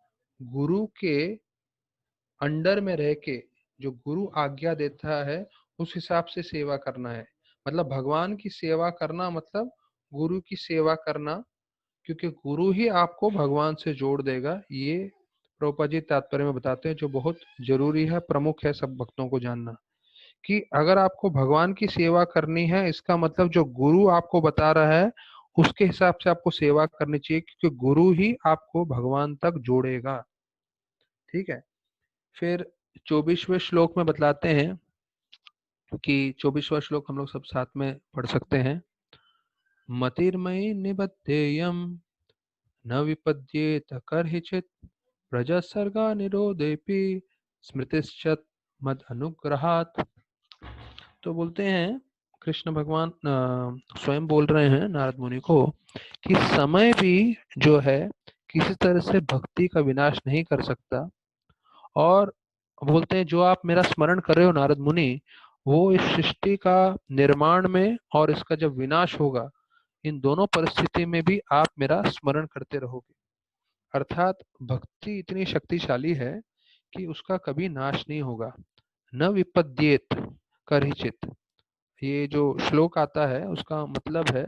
गुरु के अंडर में रह के, जो गुरु आज्ञा देता है उस हिसाब से सेवा करना है। मतलब भगवान की सेवा करना मतलब गुरु की सेवा करना, क्योंकि गुरु ही आपको भगवान से जोड़ देगा, ये प्रभुपाद जी तात्पर्य में बताते हैं, जो बहुत जरूरी है, प्रमुख है सब भक्तों को जानना, कि अगर आपको भगवान की सेवा करनी है, इसका मतलब जो गुरु आपको बता रहा है उसके हिसाब से आपको सेवा करनी चाहिए, क्योंकि गुरु ही आपको भगवान तक जोड़ेगा। ठीक है। फिर 24वें श्लोक में बतलाते हैं कि 24वां श्लोक हम लोग सब साथ में पढ़ सकते हैं। मतिर्मयि निबद्धेयम् न विपद्येत कर्हिचित् प्रजसर्गा निरोधेपि स्मृतिश्च मद अनुग्रहात्। तो बोलते हैं कृष्ण भगवान स्वयं बोल रहे हैं नारद मुनि को कि समय भी जो है किसी तरह से भक्ति का विनाश नहीं कर सकता। और बोलते हैं जो आप मेरा स्मरण कर रहे हो नारद मुनि, वो इस सृष्टि का निर्माण में और इसका जब विनाश होगा, इन दोनों परिस्थिति में भी आप मेरा स्मरण करते रहोगे। अर्थात भक्ति इतनी शक्तिशाली है कि उसका कभी नाश नहीं होगा। न विपद्येत करहिचित, ये जो श्लोक आता है उसका मतलब है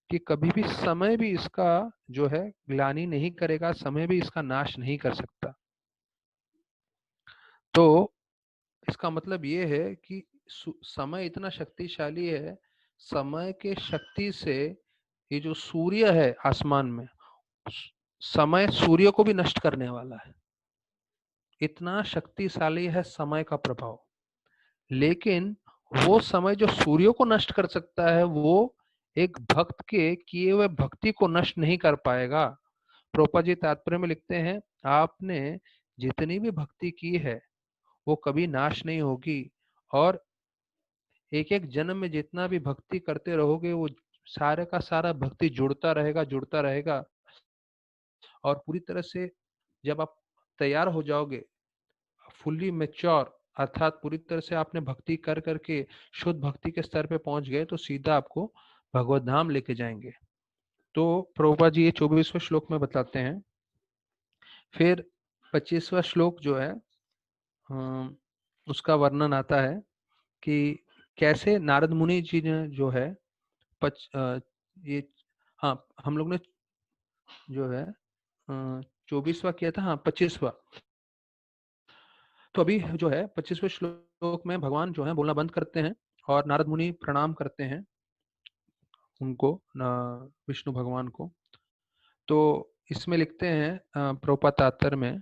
कि कभी भी समय भी इसका जो है ग्लानि नहीं करेगा, समय भी इसका नाश नहीं कर सकता। तो इसका मतलब ये है कि समय इतना शक्तिशाली है, समय के शक्ति से ये जो सूर्य है आसमान में, समय सूर्य को भी नष्ट करने वाला है। इतना शक्तिशाली है समय का प्रभाव। लेकिन वो समय जो सूर्य को नष्ट कर सकता है, वो एक भक्त के किए हुए भक्ति को नष्ट नहीं कर पाएगा। प्रभुपाद जी तात्पर्य में लिखते हैं, आपने जितनी भी भक्ति की है वो कभी नाश नहीं होगी, और एक एक जन्म में जितना भी भक्ति करते रहोगे वो सारे का सारा भक्ति जुड़ता रहेगा, जुड़ता रहेगा। और पूरी तरह से जब आप तैयार हो जाओगे, फुल्ली मेच्योर, अर्थात पूरी तरह से आपने भक्ति कर करके शुद्ध भक्ति के स्तर पे पहुंच गए, तो सीधा आपको भगवत धाम लेके जाएंगे। तो प्रभुपाद जी ये 24वें श्लोक में बताते हैं। फिर 25वां श्लोक जो है उसका वर्णन आता है कि कैसे नारद मुनि जी ने जो है ये, हाँ हम लोग ने जो है 24वां किया था, हाँ 25वां। तो अभी जो है 25वें श्लोक में भगवान जो है बोलना बंद करते हैं और नारद मुनि प्रणाम करते हैं उनको, विष्णु भगवान को। तो इसमें लिखते हैं प्रभुपाद तात्पर्य में,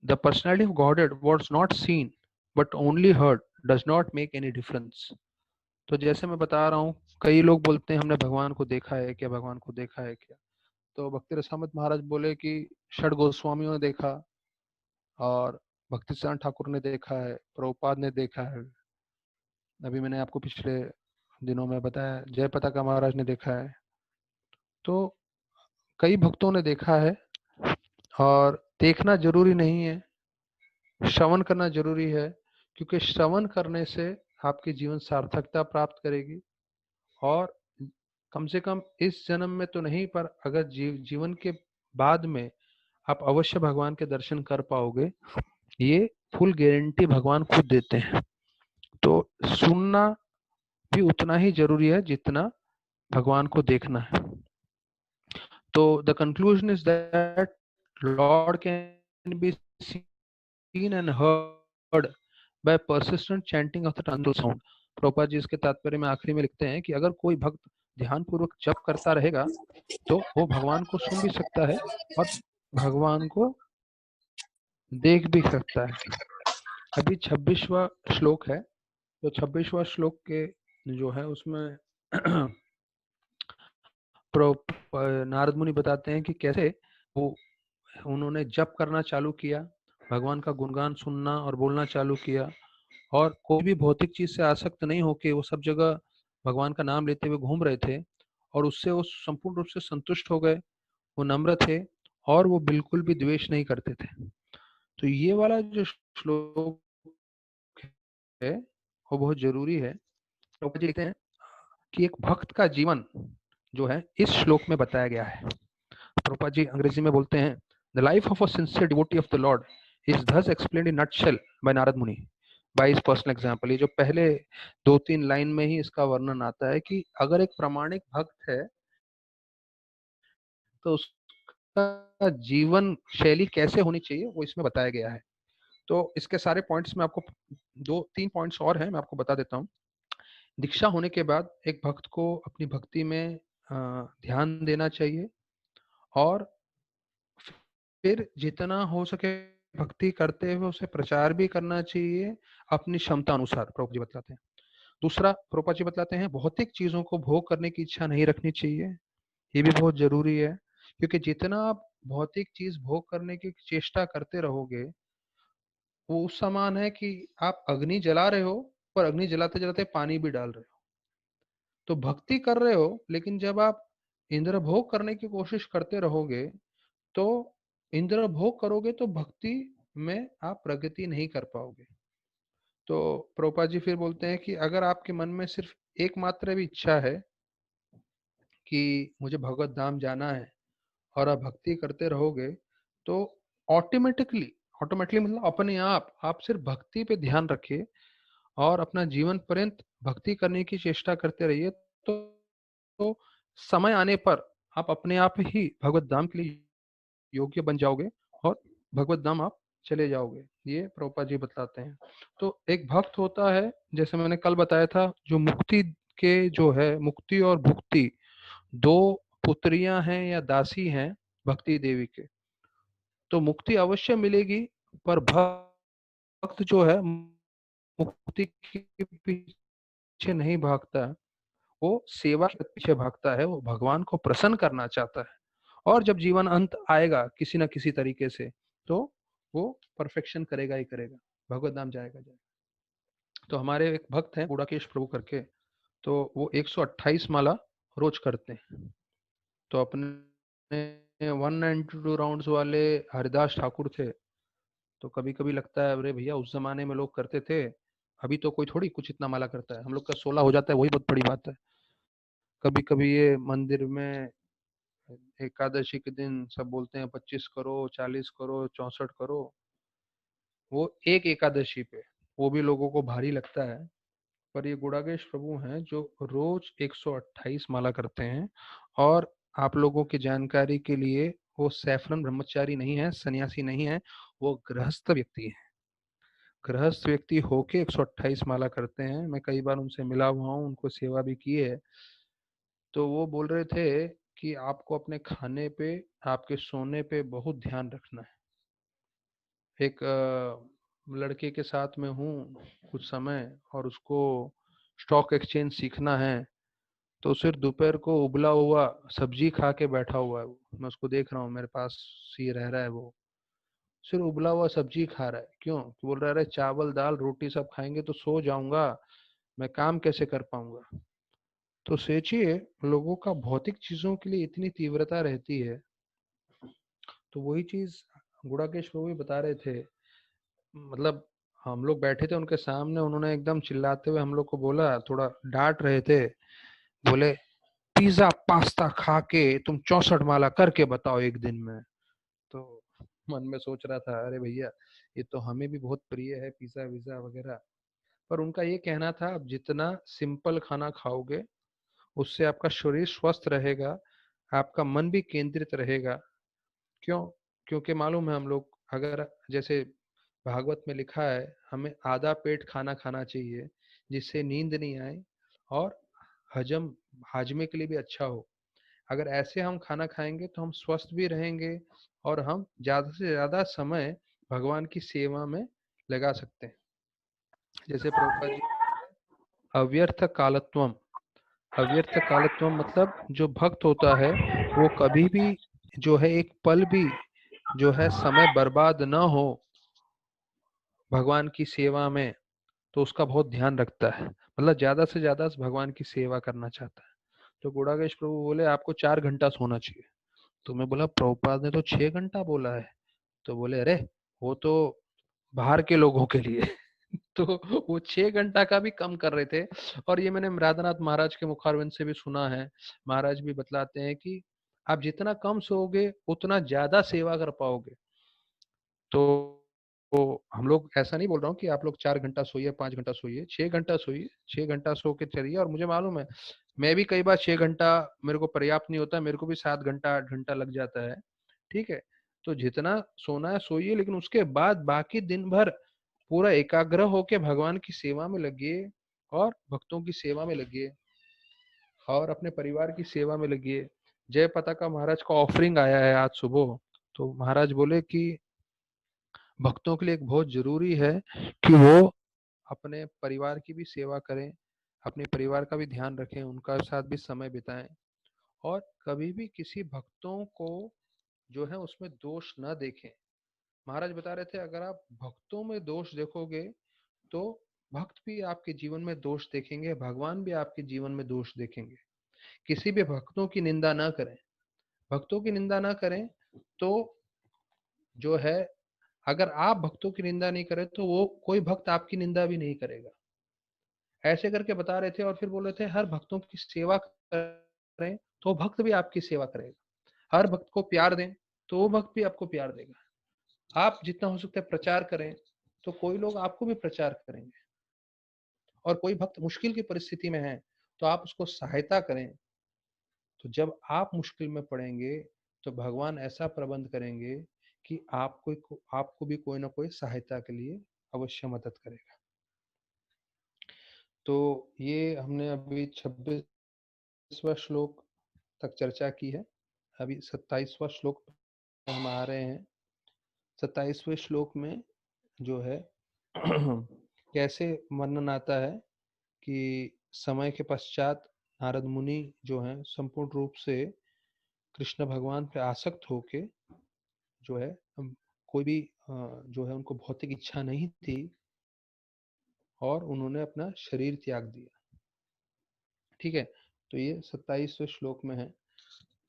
the personality of godhead was not seen but only heard, does not make any difference. तो जैसे मैं बता रहा हूँ, कई लोग बोलते हैं हमने भगवान को देखा है क्या, भगवान को देखा है क्या। तो भक्ति रसामत महाराज बोले कि षड गोस्वामियों ने देखा, और भक्ति सिद्धांत ठाकुर ने देखा है, प्रभुपाद ने देखा है, अभी मैंने आपको पिछले दिनों में बताया जय पताका महाराज ने देखा है। तो कई भक्तों ने देखा है, और देखना जरूरी नहीं है, श्रवण करना जरूरी है, क्योंकि श्रवण करने से आपके जीवन सार्थकता प्राप्त करेगी। और कम से कम इस जन्म में तो नहीं, पर अगर जीवन के बाद में आप अवश्य भगवान के दर्शन कर पाओगे, ये फुल गारंटी भगवान खुद देते हैं। तो सुनना भी उतना ही जरूरी है जितना भगवान को देखना है। तो the conclusion is that lord can be seen and heard by persistent chanting of the eternal sound. Prabhupada ji इसके तात्पर्य में आखिरी में लिखते हैं कि अगर कोई भक्त ध्यान पूर्वक जप करता रहेगा तो वो भगवान को सुन भी सकता है और भगवान को देख भी सकता है। अभी 26वां श्लोक है। तो 26वां श्लोक के जो है उसमें नारद मुनि बताते हैं कि कैसे वो उन्होंने जप करना चालू किया, भगवान का गुणगान सुनना और बोलना चालू किया, और कोई भी भौतिक चीज से आसक्त नहीं होके वो सब जगह भगवान का नाम लेते हुए घूम रहे थे, और उससे वो संपूर्ण रूप से संतुष्ट हो गए। वो नम्र थे और वो बिल्कुल भी द्वेष नहीं करते थे। तो ये वाला जो श्लोक है वो बहुत जरूरी है। तो लिखते हैं कि एक भक्त का जीवन जो है इस श्लोक में बताया गया है। प्रभुपाद जी अंग्रेजी में बोलते हैं, the life of a sincere devotee of the Lord is thus explained in nutshell by Narad मुनि बाय हिज पर्सनल एग्जांपल। ये जो पहले 2-3 लाइन में ही इसका वर्णन आता है कि अगर एक प्रामाणिक भक्त है तो का जीवन शैली कैसे होनी चाहिए वो इसमें बताया गया है। तो इसके सारे पॉइंट्स में आपको 2-3 पॉइंट्स और हैं, मैं आपको बता देता हूँ। दीक्षा होने के बाद एक भक्त को अपनी भक्ति में ध्यान देना चाहिए और फिर जितना हो सके भक्ति करते हुए उसे प्रचार भी करना चाहिए अपनी क्षमता अनुसार, प्रभुपा जी बतलाते हैं। दूसरा, प्रभुपा जी बतलाते हैं भौतिक चीजों को भोग करने की इच्छा नहीं रखनी चाहिए, ये भी बहुत जरूरी है, क्योंकि जितना आप भौतिक चीज भोग करने की चेष्टा करते रहोगे वो उस समान है कि आप अग्नि जला रहे हो पर अग्नि जलाते जलाते पानी भी डाल रहे हो। तो भक्ति कर रहे हो लेकिन जब आप इंद्र भोग करने की कोशिश करते रहोगे तो इंद्र भोग करोगे तो भक्ति में आप प्रगति नहीं कर पाओगे। तो प्रभुपाद जी फिर बोलते हैं कि अगर आपके मन में सिर्फ एकमात्र भी इच्छा है कि मुझे भगवत धाम जाना है और आप भक्ति करते रहोगे तो ऑटोमेटिकली ऑटोमेटिकली मतलब अपने आप सिर्फ भक्ति पे ध्यान रखिए और अपना जीवन पर्यंत भक्ति करने की चेष्टा करते रहिए। तो समय आने पर आप अपने आप ही भगवत धाम के लिए योग्य बन जाओगे और भगवत धाम आप चले जाओगे, ये प्रभुपाद जी बतलाते हैं। तो एक भक्त होता है, जैसे मैंने कल बताया था, जो मुक्ति के जो है मुक्ति और भुक्ति दो पुत्रियां हैं या दासी हैं भक्ति देवी के। तो मुक्ति अवश्य मिलेगी पर भक्त जो है मुक्ति के पीछे नहीं भागता, वो सेवा के पीछे भागता है, वो भगवान को प्रसन्न करना चाहता है। और जब जीवन अंत आएगा किसी ना किसी तरीके से तो वो परफेक्शन करेगा ही करेगा, भगवत धाम जाएगा। तो हमारे एक भक्त हैं गुड़ाकेश प्रभु करके, तो वो 128 माला रोज करते हैं। तो अपने 192 राउंड्स वाले हरिदास ठाकुर थे। तो कभी कभी लगता है अरे भैया उस जमाने में लोग करते थे, अभी तो कोई थोड़ी कुछ इतना माला करता है, हम लोग का 16 हो जाता है वही बहुत बड़ी बात है। कभी कभी ये मंदिर में एकादशी के दिन सब बोलते हैं 25 करो, 40 करो, 64 करो, वो एक एकादशी पे, वो भी लोगों को भारी लगता है। पर ये गुड़ाकेश प्रभु हैं जो रोज 128 माला करते हैं। और आप लोगों की जानकारी के लिए वो सैफरन ब्रह्मचारी नहीं है, सन्यासी नहीं है, वो गृहस्थ व्यक्ति है। गृहस्थ व्यक्ति होके 128 माला करते हैं। मैं कई बार उनसे मिला हुआ हूँ, उनको सेवा भी की है। तो वो बोल रहे थे कि आपको अपने खाने पे, आपके सोने पे बहुत ध्यान रखना है। एक लड़के के साथ में हूँ कुछ समय और उसको स्टॉक एक्सचेंज सीखना है, तो सिर्फ दोपहर को उबला हुआ सब्जी खा के बैठा हुआ है वो। मैं उसको देख रहा हूँ, मेरे पास ही रह रहा है वो, सिर्फ उबला हुआ सब्जी खा रहा है। क्यों? तो बोल रहा है अरे चावल दाल रोटी सब खाएंगे तो सो जाऊंगा, मैं काम कैसे कर पाऊंगा। तो सोचिए लोगों का भौतिक चीजों के लिए इतनी तीव्रता रहती है। तो वही चीज गुड़ाकेश प्रभु भी बता रहे थे। मतलब हम लोग बैठे थे उनके सामने, उन्होंने एकदम चिल्लाते हुए हम लोग को बोला, थोड़ा डांट रहे थे। बोले पिज्जा पास्ता खा के तुम 64 माला करके बताओ एक दिन में। तो मन में सोच रहा था अरे भैया ये तो हमें भी बहुत प्रिय है पिज्जा विज्जा वगैरह। पर उनका ये कहना था आप जितना सिंपल खाना खाओगे उससे आपका शरीर स्वस्थ रहेगा, आपका मन भी केंद्रित रहेगा। क्यों? क्योंकि मालूम है हम लोग, अगर जैसे भागवत में लिखा है हमें आधा पेट खाना खाना चाहिए जिससे नींद नहीं आए और हजम हाजमे के लिए भी अच्छा हो। अगर ऐसे हम खाना खाएंगे तो हम स्वस्थ भी रहेंगे और हम ज्यादा से ज्यादा समय भगवान की सेवा में लगा सकते हैं। जैसे प्रभुपाद जी, अव्यर्थ कालत्वम, अव्यर्थ कालत्वम मतलब जो भक्त होता है वो कभी भी जो है एक पल भी जो है समय बर्बाद न हो भगवान की सेवा में, तो उसका बहुत ध्यान रखता है, मतलब ज्यादा से ज्यादा भगवान की सेवा करना चाहता है। तो गुड़ाकेश प्रभु बोले आपको 4 घंटा सोना चाहिए। तो मैं बोला प्रभुपाद ने तो 6 घंटा बोला है। तो बोले अरे वो तो बाहर के लोगों के लिए तो वो 6 घंटा का भी कम कर रहे थे। और ये मैंने राधानाथ महाराज के मुखारविंद से भी सुना है, महाराज भी बतलाते हैं कि आप जितना कम सोओगे उतना ज्यादा सेवा कर पाओगे। तो हम लोग ऐसा नहीं बोल रहा हूँ कि आप लोग 4 घंटा सोइए, 5 घंटा सोइए, 6 घंटा सोइए, 6 घंटा सो के चलिए। और मुझे मालूम है मैं भी कई बार 6 घंटा मेरे को पर्याप्त नहीं होता, मेरे को भी 7 घंटा 8 घंटा लग जाता है। ठीक है। तो जितना सोना है सोइए, लेकिन उसके बाद बाकी दिन भर पूरा एकाग्र होके भगवान की सेवा में लगिए और भक्तों की सेवा में लगिए और अपने परिवार की सेवा में लगिए। जय पताका महाराज का ऑफरिंग आया है आज सुबह, तो महाराज बोले कि भक्तों के लिए एक बहुत जरूरी है कि वो अपने परिवार की भी सेवा करें, अपने परिवार का भी ध्यान रखें, उनका साथ भी समय बिताएं और कभी भी किसी भक्तों को जो है उसमें दोष न देखें। महाराज बता रहे थे अगर आप भक्तों में दोष देखोगे तो भक्त भी आपके जीवन में दोष देखेंगे, भगवान भी आपके जीवन में दोष देखेंगे। किसी भी भक्तों की निंदा ना करें। भक्तों की निंदा ना करें तो जो है, अगर आप भक्तों की निंदा नहीं करें तो वो कोई भक्त आपकी निंदा भी नहीं करेगा। ऐसे करके बता रहे थे और फिर बोल रहे थे हर भक्तों की सेवा करें तो भक्त भी आपकी सेवा करेगा। हर भक्त को प्यार दें तो वो भक्त भी आपको प्यार देगा। आप जितना हो सकता है प्रचार करें तो कोई लोग आपको भी प्रचार करेंगे। और कोई भक्त मुश्किल की परिस्थिति में है तो आप उसको सहायता करें। तो जब आप मुश्किल में पड़ेंगे तो भगवान ऐसा प्रबंध करेंगे कि आपको भी कोई ना कोई सहायता के लिए अवश्य मदद करेगा। तो ये हमने अभी 26वां श्लोक तक चर्चा की है। अभी 27वां श्लोक पे हम आ रहे हैं। 27वें श्लोक में जो है कैसे वर्णन आता है कि समय के पश्चात नारद मुनि जो हैं संपूर्ण रूप से कृष्ण भगवान पे आसक्त होके जो है कोई भी जो है उनको भौतिक इच्छा नहीं थी और उन्होंने अपना शरीर त्याग दिया। ठीक है। तो ये 27वें श्लोक में है।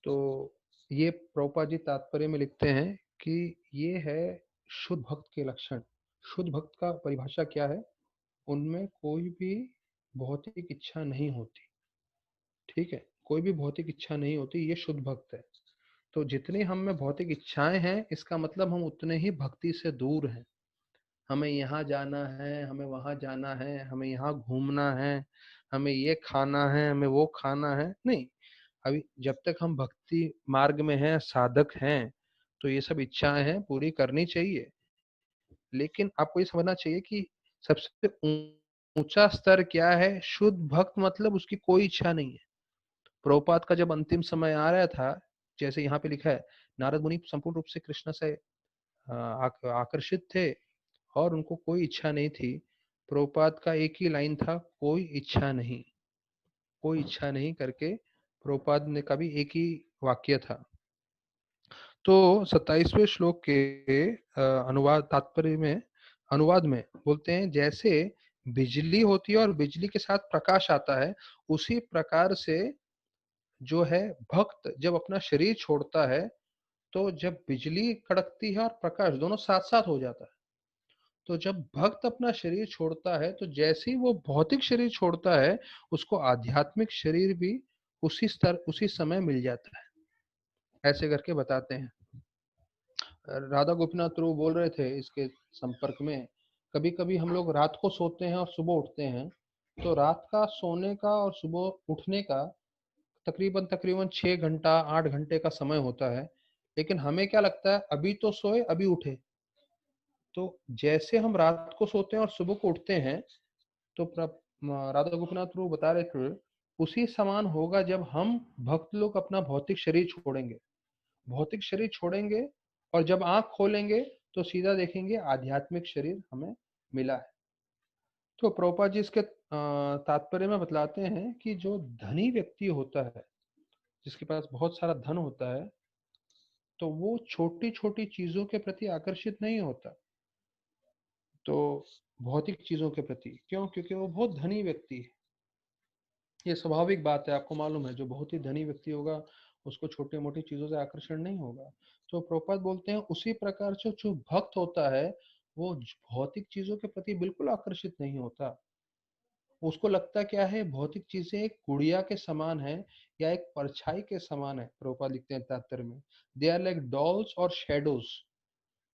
तो ये प्रभुपाद जी तात्पर्य में लिखते हैं कि ये है शुद्ध भक्त के लक्षण। शुद्ध भक्त का परिभाषा क्या है? उनमें कोई भी भौतिक इच्छा नहीं होती। ठीक है, कोई भी भौतिक इच्छा नहीं होती, ये शुद्ध भक्त है। तो जितनी हम में भौतिक इच्छाएं हैं इसका मतलब हम उतने ही भक्ति से दूर हैं। हमें यहाँ जाना है, हमें वहां जाना है, हमें यहाँ घूमना है, हमें ये खाना है, हमें वो खाना है, नहीं। अभी जब तक हम भक्ति मार्ग में हैं, साधक हैं, तो ये सब इच्छाएं हैं पूरी करनी चाहिए। लेकिन आपको ये समझना चाहिए कि सबसे ऊंचा स्तर क्या है? शुद्ध भक्त मतलब उसकी कोई इच्छा नहीं है। प्रभुपाद का जब अंतिम समय आ रहा था, जैसे यहाँ पे लिखा है, नारद मुनि संपूर्ण रूप से कृष्ण से आकर्षित थे और उनको कोई इच्छा नहीं थी। प्रभुपाद का एक ही लाइन था, कोई इच्छा नहीं। कोई इच्छा नहीं करके प्रभुपाद ने का भी एक ही वाक्य था। तो 27वें श्लोक के अनुवाद तात्पर्य में, अनुवाद में बोलते हैं जैसे बिजली होती है और बिजली के साथ प्रकाश आता है, उसी प्रकार से जो है भक्त जब अपना शरीर छोड़ता है तो जब बिजली कड़कती है और प्रकाश दोनों साथ साथ हो जाता है। तो जब भक्त अपना शरीर छोड़ता है तो जैसे ही वो भौतिक शरीर छोड़ता है उसको आध्यात्मिक शरीर भी उसी समय मिल जाता है। ऐसे करके बताते हैं। राधा गोपीनाथ प्रभु बोल रहे थे इसके संपर्क में, कभी कभी हम लोग रात को सोते हैं और सुबह उठते हैं, तो रात का सोने का और सुबह उठने का तकरीबन तकरीबन 6 घंटा 8 घंटे का समय होता है। लेकिन हमें क्या लगता है अभी तो सोए अभी उठे। तो जैसे हम रात को सोते हैं और सुबह को उठते हैं, तो राधा गोपीनाथ प्रभु बता रहे थे उसी समान होगा जब हम भक्त लोग अपना भौतिक शरीर छोड़ेंगे। भौतिक शरीर छोड़ेंगे और जब आंख खोलेंगे तो सीधा देखेंगे आध्यात्मिक शरीर हमें मिला है। तो प्रभुपाद जी इसके तात्पर्य में बतलाते हैं कि जो धनी व्यक्ति होता है, जिसके पास बहुत सारा धन होता है, तो वो छोटी छोटी चीजों के प्रति आकर्षित नहीं होता। तो भौतिक चीजों के प्रति क्यों? क्योंकि वो बहुत धनी व्यक्ति है। ये स्वाभाविक बात है, आपको मालूम है जो बहुत ही धनी व्यक्ति होगा उसको छोटी मोटी चीजों से आकर्षण नहीं होगा। तो प्रभुपाद बोलते हैं उसी प्रकार से जो भक्त होता है वो भौतिक चीजों के प्रति बिल्कुल आकर्षित नहीं होता। उसको लगता क्या है भौतिक चीजें एक गुड़िया के समान है या एक परछाई के समान है। प्रभुपाद लिखते हैं तात्पर्य में, दे आर लाइक डॉल्स और शेडोज।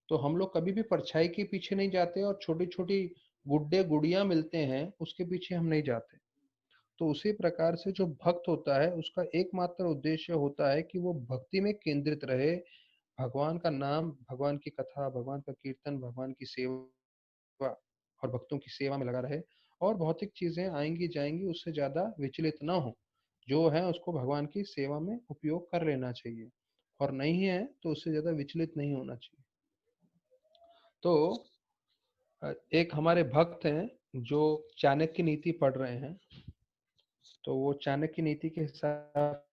तो हम लोग कभी भी परछाई के पीछे नहीं जाते और छोटी छोटी गुड्डे गुड़िया मिलते हैं उसके पीछे हम नहीं जाते। तो उसी प्रकार से जो भक्त होता है उसका एकमात्र उद्देश्य होता है कि वो भक्ति में केंद्रित रहे, भगवान का नाम, भगवान की कथा, भगवान का कीर्तन, भगवान की सेवा और भक्तों की सेवा में लगा रहे, और भौतिक चीजें आएंगी जाएंगी उससे ज्यादा विचलित ना हो, जो है उसको भगवान की सेवा में उपयोग कर लेना चाहिए, और नहीं है तो उससे ज्यादा विचलित नहीं होना चाहिए। तो एक हमारे भक्त हैं जो चाणक्य नीति पढ़ रहे हैं, तो वो चाणक्य नीति के हिसाब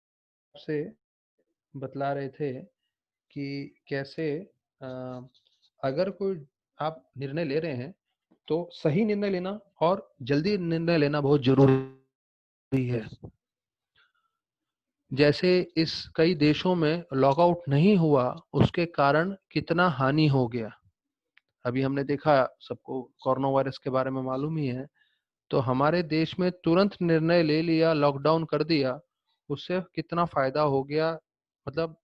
से बतला रहे थे कि कैसे अ, अगर कोई आप निर्णय ले रहे हैं तो सही निर्णय लेना और जल्दी निर्णय लेना बहुत जरूरी है। जैसे इस कई देशों में लॉकआउट नहीं हुआ, उसके कारण कितना हानि हो गया। अभी हमने देखा, सबको कोरोना वायरस के बारे में मालूम ही है, तो हमारे देश में तुरंत निर्णय ले लिया, लॉकडाउन कर दिया, उससे कितना फायदा हो गया। मतलब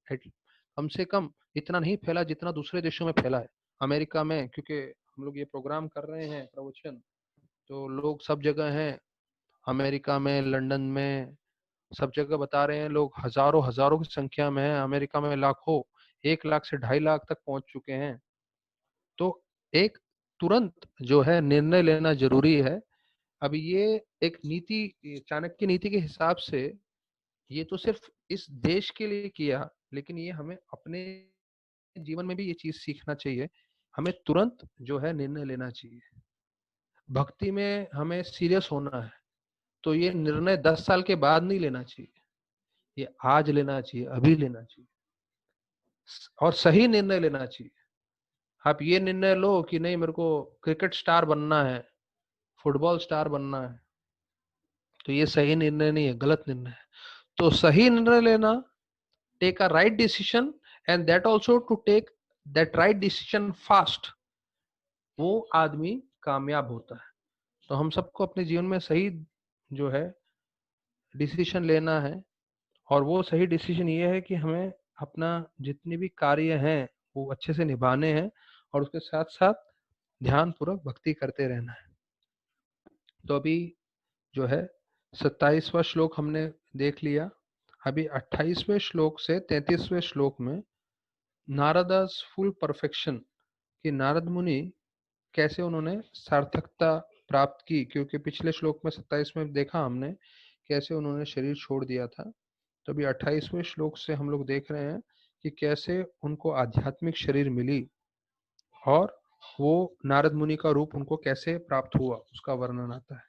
कम से कम इतना नहीं फैला जितना दूसरे देशों में फैला है। अमेरिका में, क्योंकि हम लोग ये प्रोग्राम कर रहे हैं प्रवचन, तो लोग सब जगह हैं, अमेरिका में, लंदन में, सब जगह बता रहे हैं, लोग हजारों हजारों की संख्या में है, अमेरिका में लाखों, 1 लाख से 2.5 लाख तक पहुंच चुके हैं। तो एक तुरंत जो है निर्णय लेना जरूरी है। अब ये एक नीति, चाणक्य नीति के हिसाब से, ये तो सिर्फ इस देश के लिए किया, लेकिन ये हमें अपने जीवन में भी ये चीज सीखना चाहिए। हमें तुरंत जो है निर्णय लेना चाहिए। भक्ति में हमें सीरियस होना है, तो ये निर्णय 10 साल के बाद नहीं लेना चाहिए, ये आज लेना चाहिए, अभी लेना चाहिए, और सही निर्णय लेना चाहिए। आप ये निर्णय लो कि नहीं, मेरे को क्रिकेट स्टार बनना है, फुटबॉल स्टार बनना है, तो ये सही निर्णय नहीं है, गलत निर्णय है। तो सही निर्णय लेना, take a right decision, and that also to take that right decision fast, वो आदमी कामयाब होता है। तो हम सबको अपने जीवन में सही जो है डिसीजन लेना है, और वो सही डिसीजन ये है कि हमें अपना जितने भी कार्य हैं वो अच्छे से निभाने हैं, और उसके साथ साथ ध्यान पूर्वक भक्ति करते रहना है। तो अभी जो है 27वां श्लोक हमने देख लिया। अभी 28वें श्लोक से 33वें श्लोक में नारदास फुल परफेक्शन, कि नारद मुनि कैसे उन्होंने सार्थकता प्राप्त की, क्योंकि पिछले श्लोक में 27 में देखा हमने कैसे उन्होंने शरीर छोड़ दिया था। तो अभी 28वें श्लोक से हम लोग देख रहे हैं कि कैसे उनको आध्यात्मिक शरीर मिली, और वो नारद मुनि का रूप उनको कैसे प्राप्त हुआ, उसका वर्णन आता है।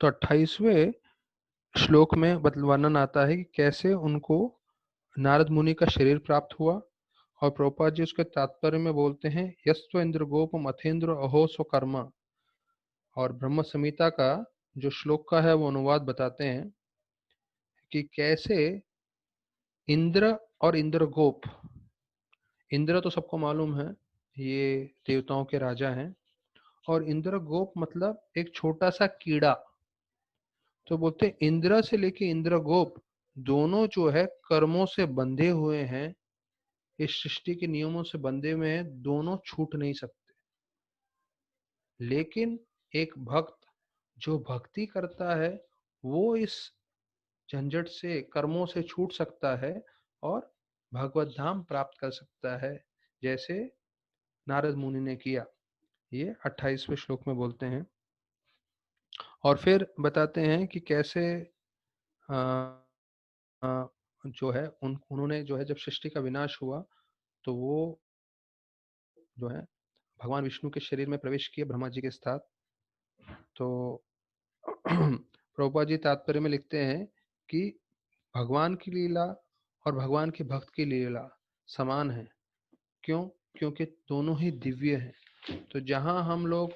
तो 28वें श्लोक में वर्णन आता है कि कैसे उनको नारद मुनि का शरीर प्राप्त हुआ। और प्रभुपाद जी उसके तात्पर्य में बोलते हैं, यस्व इंद्र गोप मथेंद्र अहो स्वकर्मा। और ब्रह्म संहिता का जो श्लोक का है वो अनुवाद बताते हैं कि कैसे इंद्र और इंद्रगोप, इंद्र तो सबको मालूम है, ये देवताओं के राजा हैं, और इंद्रगोप मतलब एक छोटा सा कीड़ा। तो बोलते हैं इंद्र से लेके इंद्रगोप दोनों जो है कर्मों से बंधे हुए हैं, इस सृष्टि के नियमों से बंधे हुए हैं, दोनों छूट नहीं सकते। लेकिन एक भक्त जो भक्ति करता है, वो इस झंझट से, कर्मों से छूट सकता है, और भगवत धाम प्राप्त कर सकता है, जैसे नारद मुनि ने किया। ये 28वें श्लोक में बोलते हैं। और फिर बताते हैं कि कैसे आ, आ, जो है उन्होंने जो है जब सृष्टि का विनाश हुआ, तो वो जो है भगवान विष्णु के शरीर में प्रवेश किए ब्रह्मा जी के साथ। तो प्रभुपाद जी तात्पर्य में लिखते हैं कि भगवान की लीला और भगवान के भक्त की लीला समान है। क्यों? क्योंकि दोनों ही दिव्य हैं। तो जहां हम लोग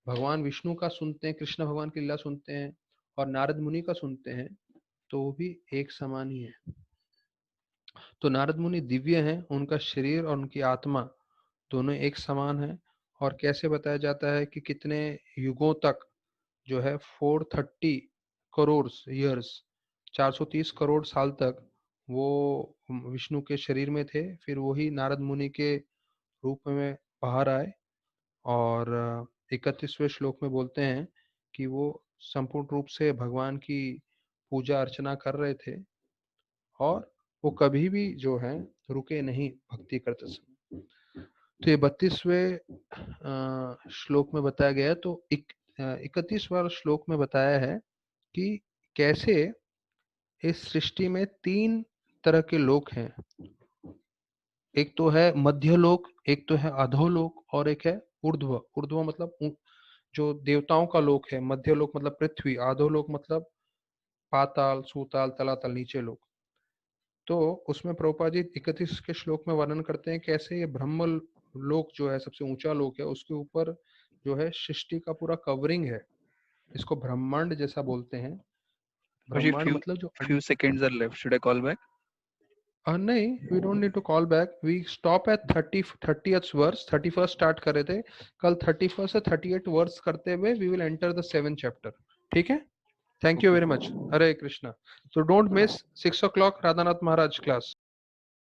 भगवान विष्णु का सुनते हैं, कृष्ण भगवान की लीला सुनते हैं, और नारद मुनि का सुनते हैं, तो वो भी एक समान ही है। तो नारद मुनि दिव्य हैं, उनका शरीर और उनकी आत्मा दोनों एक समान है। और कैसे बताया जाता है कि कितने युगों तक जो है 430 करोड़ ईयर्स, 430 करोड़ साल तक वो विष्णु के शरीर में थे, फिर वही नारद मुनि के रूप में बाहर आए। और 31वें श्लोक में बोलते हैं कि वो संपूर्ण रूप से भगवान की पूजा अर्चना कर रहे थे, और वो कभी भी जो है रुके नहीं भक्ति करते समय। तो ये 32वें श्लोक में बताया गया है। तो 31वां श्लोक में बताया है कि कैसे इस सृष्टि में 3 तरह के लोक हैं। एक तो है मध्य लोक, एक तो है अधोलोक, और एक है ऊर्ध्व। ऊर्ध्व मतलब जो देवताओं का लोक है। मध्य लोक मतलब पृथ्वी, अधोलोक मतलब पाताल, सूताल, तलातल, नीचे लोक। तो उसमें प्रभुपाद जी 31 के श्लोक में वर्णन करते हैं कैसे ये ब्रह्म लोक जो है सबसे ऊंचा लोक है, उसके ऊपर जो है सृष्टि का पूरा कवरिंग है। इसको ब्रह्मांड जैसा बोलते हैं। Ashi, ब्रह्मांड मतलब जो few seconds are left. Should I call back? नहीं, we don't need to call back. We stop at 30th verse. 31st start करे थे कल, 31st से 38 वर्स करते हुए we will enter the 7th chapter. ठीक है, thank you Okay. Very much. Hare Krishna. तो don't miss 6 o'clock Radhanath Maharaj class.